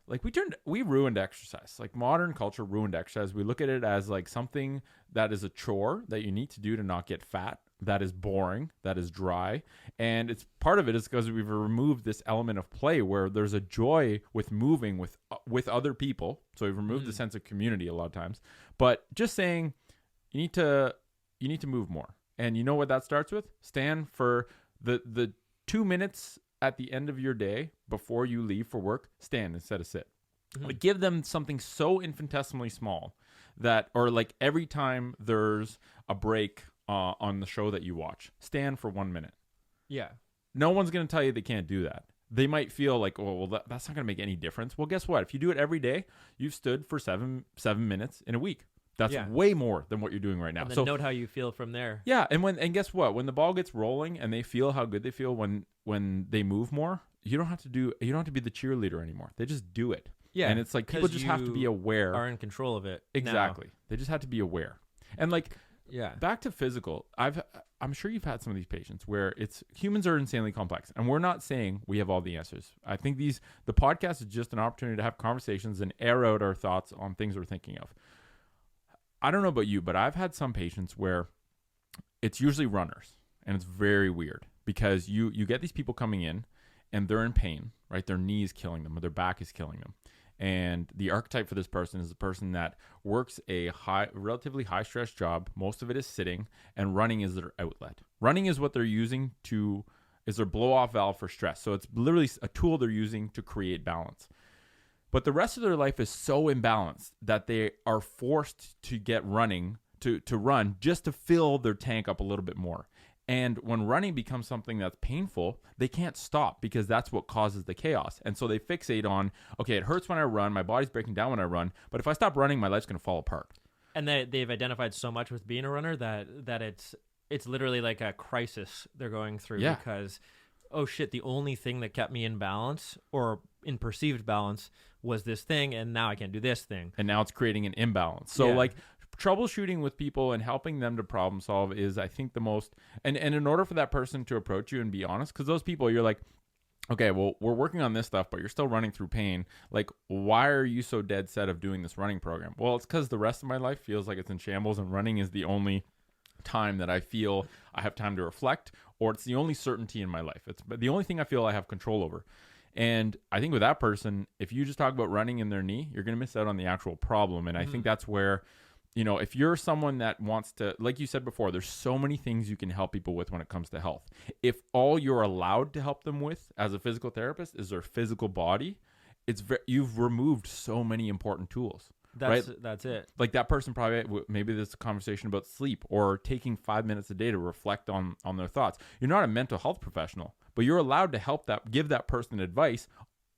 like, we ruined exercise. Like modern culture ruined exercise. We look at it as like something that is a chore that you need to do to not get fat, that is boring, that is dry. And it's part of it is because we've removed this element of play where there's a joy with moving with other people. So we've removed the sense of community a lot of times. But just saying you need to move more. And you know what that starts with? Stand for the 2 minutes at the end of your day before you leave for work. Stand instead of sit. Like, give them something so infinitesimally small that, or like every time there's a break on the show that you watch, stand for 1 minute. Yeah. No one's going to tell you they can't do that. They might feel like, oh, well, that's not going to make any difference. Well, guess what? If you do it every day, you've stood for seven minutes in a week. That's way more than what you're doing right now. And then so note how you feel from there. Yeah, and guess what? When the ball gets rolling and they feel how good they feel when they move more, you don't have to be the cheerleader anymore. They just do it. Yeah. And it's like people just have to be aware. Are in control of it. Exactly. Now. They just have to be aware. And like, yeah. Back to physical. I'm sure you've had some of these patients where humans are insanely complex, and we're not saying we have all the answers. I think the podcast is just an opportunity to have conversations and air out our thoughts on things we're thinking of. I don't know about you, but I've had some patients where it's usually runners, and it's very weird because you get these people coming in and they're in pain, right? Their knee is killing them or their back is killing them. And the archetype for this person is a person that works a relatively high stress job. Most of it is sitting, and running is their outlet. Running is what they're using is their blow off valve for stress. So it's literally a tool they're using to create balance. But the rest of their life is so imbalanced that they are forced to get running to run just to fill their tank up a little bit more. And when running becomes something that's painful, they can't stop because that's what causes the chaos. And so they fixate on, okay, it hurts when I run, my body's breaking down when I run, but if I stop running, my life's going to fall apart. And they've identified so much with being a runner that it's literally like a crisis they're going through because, oh shit, the only thing that kept me in balance or in perceived balance was this thing, and now I can't do this thing. And now it's creating an imbalance. So like troubleshooting with people and helping them to problem solve is, I think, the most, and in order for that person to approach you and be honest, because those people, you're like, okay, well, we're working on this stuff, but you're still running through pain. Like, why are you so dead set of doing this running program? Well, it's because the rest of my life feels like it's in shambles, and running is the only time that I feel I have time to reflect, or it's the only certainty in my life. It's the only thing I feel I have control over. And I think with that person, if you just talk about running in their knee, you're going to miss out on the actual problem. And I think that's where, if you're someone that wants to, like you said before, there's so many things you can help people with when it comes to health. If all you're allowed to help them with as a physical therapist is their physical body, you've removed so many important tools. That's it. Like that person probably, maybe there's a conversation about sleep or taking 5 minutes a day to reflect on their thoughts. You're not a mental health professional, but you're allowed to give that person advice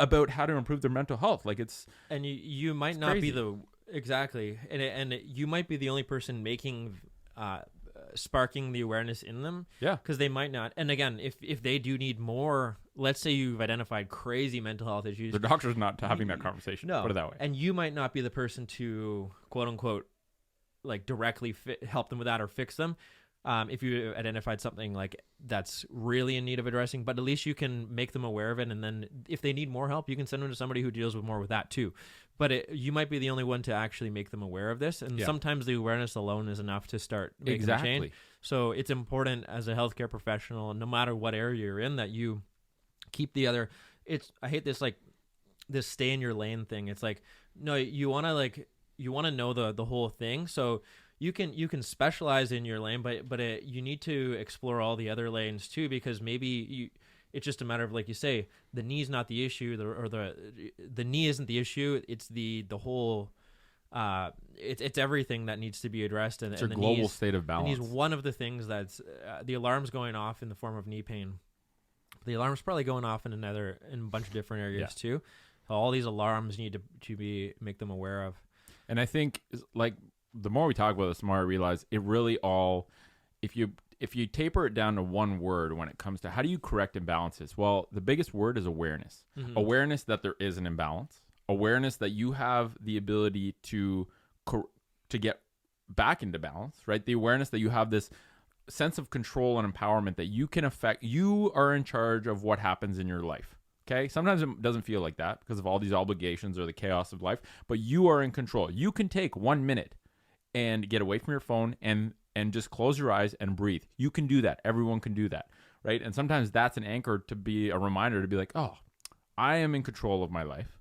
about how to improve their mental health. Like and you might not crazy. be exactly, and you might be the only person making sparking the awareness in them. Yeah, because they might not. And again, if they do need more, let's say you've identified crazy mental health issues, the doctor's not having that conversation. No, put it that way. And you might not be the person to quote unquote like directly help them with that or fix them. if you identified something like that's really in need of addressing, but at least you can make them aware of it. And then if they need more help, you can send them to somebody who deals with more with that too. But you might be the only one to actually make them aware of this. And sometimes the awareness alone is enough to start making a change. So it's important as a healthcare professional, no matter what area you're in, that you keep the other, I hate this, like this stay in your lane thing. It's like, no, you want to know the whole thing. So you can specialize in your lane, but you need to explore all the other lanes too, because maybe it's just a matter of, like you say, the knee's not the issue, the knee isn't the issue. It's the whole, it's everything that needs to be addressed. And it's a the global state of balance. The knee's one of the things that's the alarm's going off in the form of knee pain. The alarm's probably going off in a bunch of different areas too. So all these alarms need to make them aware of. And I think, like, the more we talk about this, the more I realize it really all, if you taper it down to one word when it comes to how do you correct imbalances, well, the biggest word is awareness. Mm-hmm. Awareness that there is an imbalance. Awareness that you have the ability to get back into balance, right? The awareness that you have this sense of control and empowerment that you can affect. You are in charge of what happens in your life. Okay. Sometimes it doesn't feel like that because of all these obligations or the chaos of life, but you are in control. You can take 1 minute and get away from your phone and just close your eyes and breathe. You can do that. Everyone can do that. Right. And sometimes that's an anchor to be a reminder to be like, oh, I am in control of my life.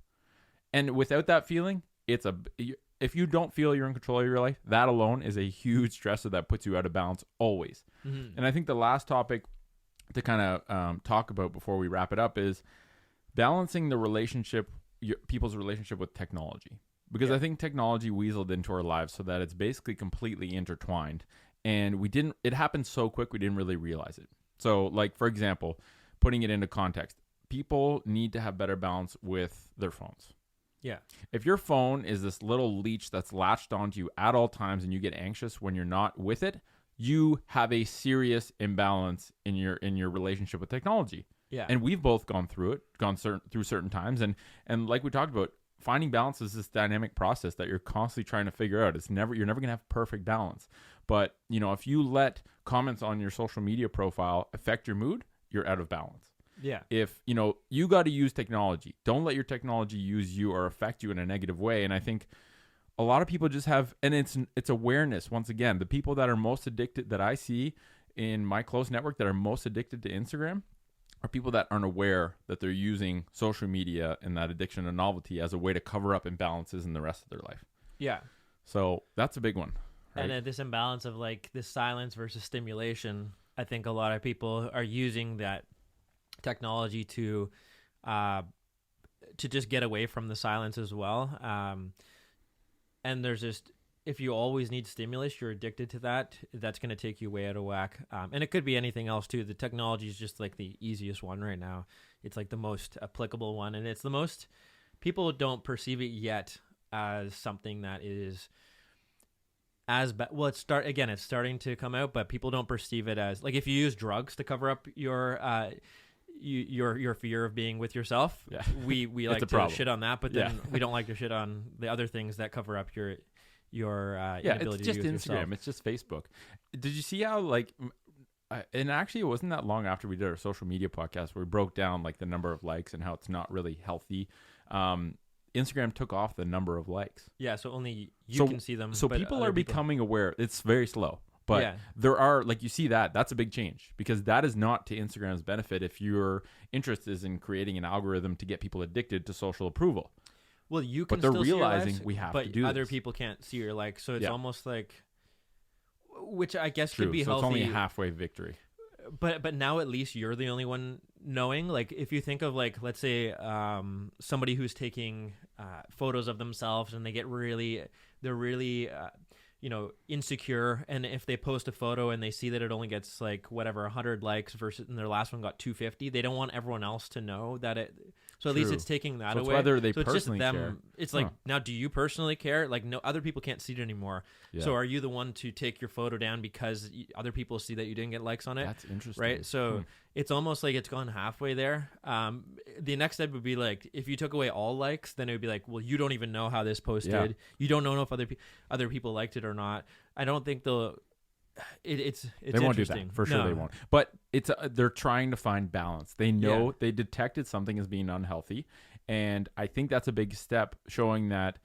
And without that feeling, if you don't feel you're in control of your life, that alone is a huge stressor that puts you out of balance always. Mm-hmm. And I think the last topic to kind of talk about before we wrap it up is balancing the people's relationship with technology. Because I think technology weaseled into our lives so that it's basically completely intertwined. And it happened so quick we didn't really realize it. So, like, for example, putting it into context, people need to have better balance with their phones. Yeah. If your phone is this little leech that's latched onto you at all times and you get anxious when you're not with it, you have a serious imbalance in your relationship with technology. Yeah. And we've both gone through certain times. And like we talked about, finding balance is this dynamic process that you're constantly trying to figure out. You're never going to have perfect balance. But, if you let comments on your social media profile affect your mood, you're out of balance. Yeah. If, you got to use technology, don't let your technology use you or affect you in a negative way. And I think a lot of people just have, and it's awareness. Once again, the people that are most addicted that I see in my close network that are most addicted to Instagram are people that aren't aware that they're using social media and that addiction to novelty as a way to cover up imbalances in the rest of their life. Yeah. So that's a big one. Right? And this imbalance of like this silence versus stimulation, I think a lot of people are using that technology to just get away from the silence as well. And there's just, if you always need stimulus, you're addicted to that. That's going to take you way out of whack. And it could be anything else too. The technology is just like the easiest one right now. It's like the most applicable one. And it's the most, people don't perceive it yet as something that is as bad. Well, it's starting to come out, but people don't perceive it as, like, if you use drugs to cover up your fear of being with yourself. Yeah. We like to shit on that, but then we don't like to shit on the other things that cover up your inability it's just to use Instagram. yourself. It's just Facebook. Did you see how, like, and actually it wasn't that long after we did our social media podcast where we broke down like the number of likes and how it's not really healthy. Instagram took off the number of likes. Yeah, so only you can see them. So people are becoming aware. It's very slow. But there are, like, you see that's a big change because that is not to Instagram's benefit if your interest is in creating an algorithm to get people addicted to social approval. Well, you can, but they're still realizing see your likes, we have but to do other this. people can't see your likes, so it's almost like, which I guess could be so healthy. It's only a halfway victory. But now at least you're the only one knowing. Like, if you think of, like, let's say somebody who's taking photos of themselves and they're really insecure, and if they post a photo and they see that it only gets like 100 likes versus, and their last one got 250, they don't want everyone else to know that it. So at least it's taking that away. It's whether they so personally it's just them. Care. It's like, now, do you personally care? Like, no, other people can't see it anymore. Yeah. So are you the one to take your photo down because other people see that you didn't get likes on it? That's interesting, right? So it's almost like it's gone halfway there. The next step would be like, if you took away all likes, then it would be like, well, you don't even know how this post did. You don't know if other people liked it or not. I don't think it's they won't do interesting. that for sure. They won't. But they're trying to find balance. They know they detected something as being unhealthy, and I think that's a big step, showing that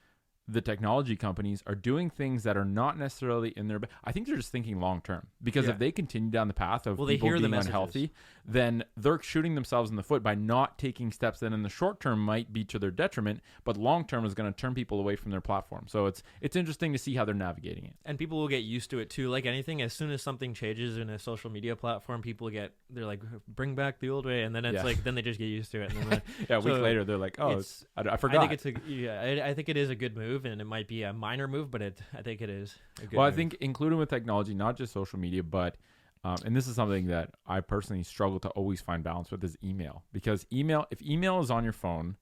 the technology companies are doing things that are not necessarily in their. I think they're just thinking long term, because if they continue down the path of people being unhealthy, then they're shooting themselves in the foot by not taking steps that in the short term might be to their detriment, but long term is going to turn people away from their platform. So it's interesting to see how they're navigating it. And people will get used to it too. Like anything, as soon as something changes in a social media platform, they're like, bring back the old way, and then it's like, then they just get used to it. And then a week later they're like, oh, I forgot. I think I think it is a good move. And it might be a minor move, but I think it is a good move. I think including with technology, not just social media, but and this is something that I personally struggle to always find balance with, is email. Because if email is on your phone,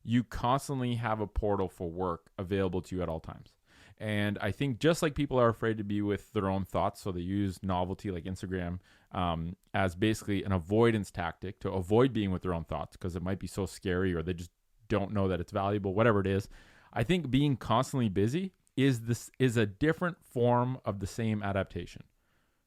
you constantly have a portal for work available to you at all times. And I think just like people are afraid to be with their own thoughts, so they use novelty like Instagram as basically an avoidance tactic to avoid being with their own thoughts, because it might be so scary, or they just don't know that it's valuable, whatever it is. I think being constantly busy is a different form of the same adaptation.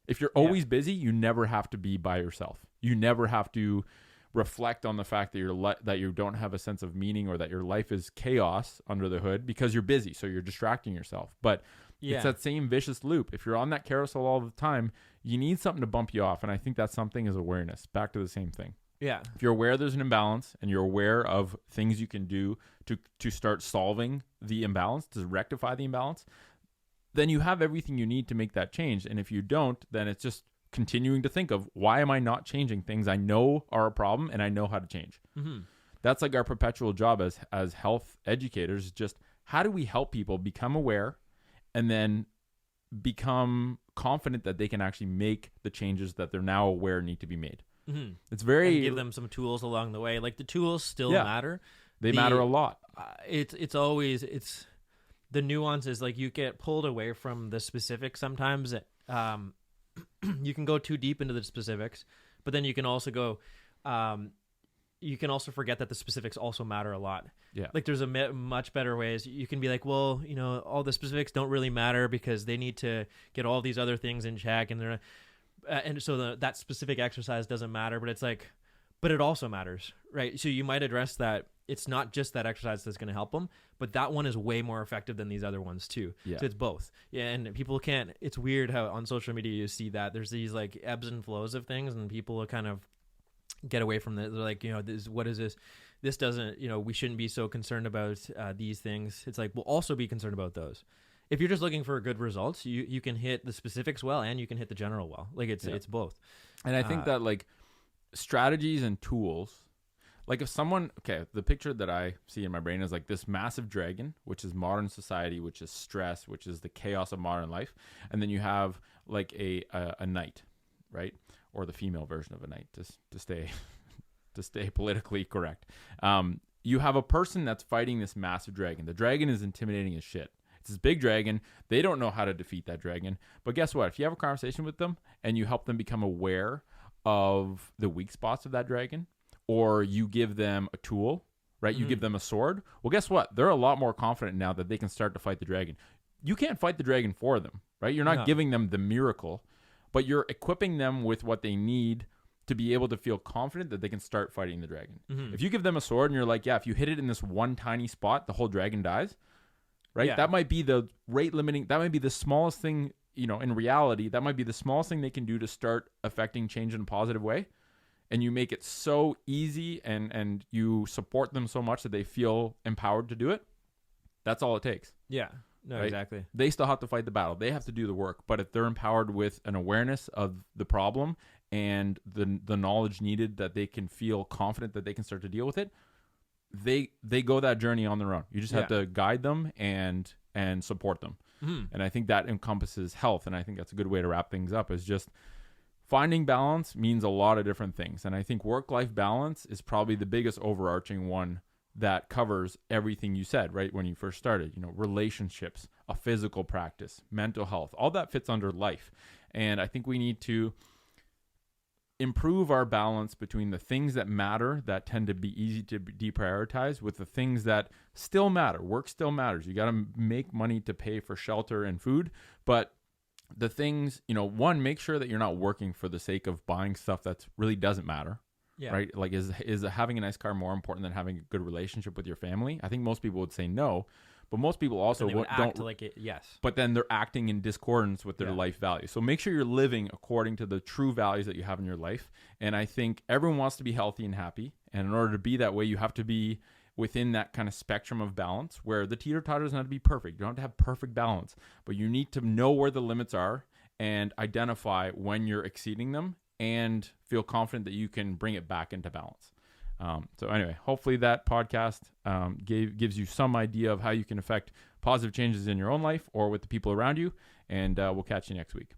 If you're always busy, you never have to be by yourself. You never have to reflect on the fact that that you don't have a sense of meaning, or that your life is chaos under the hood, because you're busy, so you're distracting yourself. But it's that same vicious loop. If you're on that carousel all the time, you need something to bump you off, and I think that something is awareness. Back to the same thing. Yeah. If you're aware there's an imbalance, and you're aware of things you can do to start solving the imbalance, to rectify the imbalance, then you have everything you need to make that change. And if you don't, then it's just continuing to think of, why am I not changing things I know are a problem and I know how to change? Mm-hmm. That's like our perpetual job as health educators. Just how do we help people become aware and then become confident that they can actually make the changes that they're now aware need to be made? Mm-hmm. It's very... And give them some tools along the way. Like, the tools still matter. They matter a lot. It's always the nuances. Like, you get pulled away from the specifics sometimes. You can go too deep into the specifics, but then you can also go. You can also forget that the specifics also matter a lot. Yeah. Like, there's much better ways. You can be like, well, all the specifics don't really matter because they need to get all these other things in check, and they're. And so that specific exercise doesn't matter, but it's like, but it also matters, right? So you might address that. It's not just that exercise that's going to help them, but that one is way more effective than these other ones too. Yeah. So it's both. Yeah. And people can't, it's weird how on social media you see that there's these like ebbs and flows of things, and people kind of get away from that. They're like, what is this? This doesn't, we shouldn't be so concerned about these things. It's like, we'll also be concerned about those. If you're just looking for good results, you can hit the specifics well, and you can hit the general well. Like, it's both. And I think that like strategies and tools, like if someone, the picture that I see in my brain is like this massive dragon, which is modern society, which is stress, which is the chaos of modern life. And then you have like a knight, right? Or the female version of a knight, to stay politically correct. You have a person that's fighting this massive dragon. The dragon is intimidating as shit. It's this big dragon. They don't know how to defeat that dragon. But guess what? If you have a conversation with them and you help them become aware of the weak spots of that dragon, or you give them a tool, right? You give them a sword. Well, guess what? They're a lot more confident now that they can start to fight the dragon. You can't fight the dragon for them, right? You're not giving them the miracle, but you're equipping them with what they need to be able to feel confident that they can start fighting the dragon. Mm-hmm. If you give them a sword and you're like, if you hit it in this one tiny spot, the whole dragon dies. Right? Yeah. That might be the rate limiting. That might be the smallest thing, in reality, that might be the smallest thing they can do to start affecting change in a positive way. And you make it so easy and you support them so much that they feel empowered to do it. That's all it takes. Yeah. No, right? Exactly. They still have to fight the battle. They have to do the work. But if they're empowered with an awareness of the problem and the knowledge needed that they can feel confident that they can start to deal with it, they go that journey on their own. You just have to guide them and support them. And I think that encompasses health. And I think that's a good way to wrap things up, is just finding balance means a lot of different things. And I think work-life balance is probably the biggest overarching one that covers everything you said, right? When you first started, relationships, a physical practice, mental health, all that fits under life. And I think we need to improve our balance between the things that matter, that tend to be easy to deprioritize, with the things that still matter. Work still matters. You got to make money to pay for shelter and food, but the things, one, make sure that you're not working for the sake of buying stuff that really doesn't matter. Yeah. Right. Like, is having a nice car more important than having a good relationship with your family? I think most people would say no, but most people also don't like it. Yes. But then they're acting in discordance with their life values. So make sure you're living according to the true values that you have in your life. And I think everyone wants to be healthy and happy. And in order to be that way, you have to be within that kind of spectrum of balance where the teeter-totter doesn't have to be perfect. You don't have to have perfect balance, but you need to know where the limits are and identify when you're exceeding them and feel confident that you can bring it back into balance. So anyway, hopefully that podcast gives you some idea of how you can affect positive changes in your own life or with the people around you. And we'll catch you next week.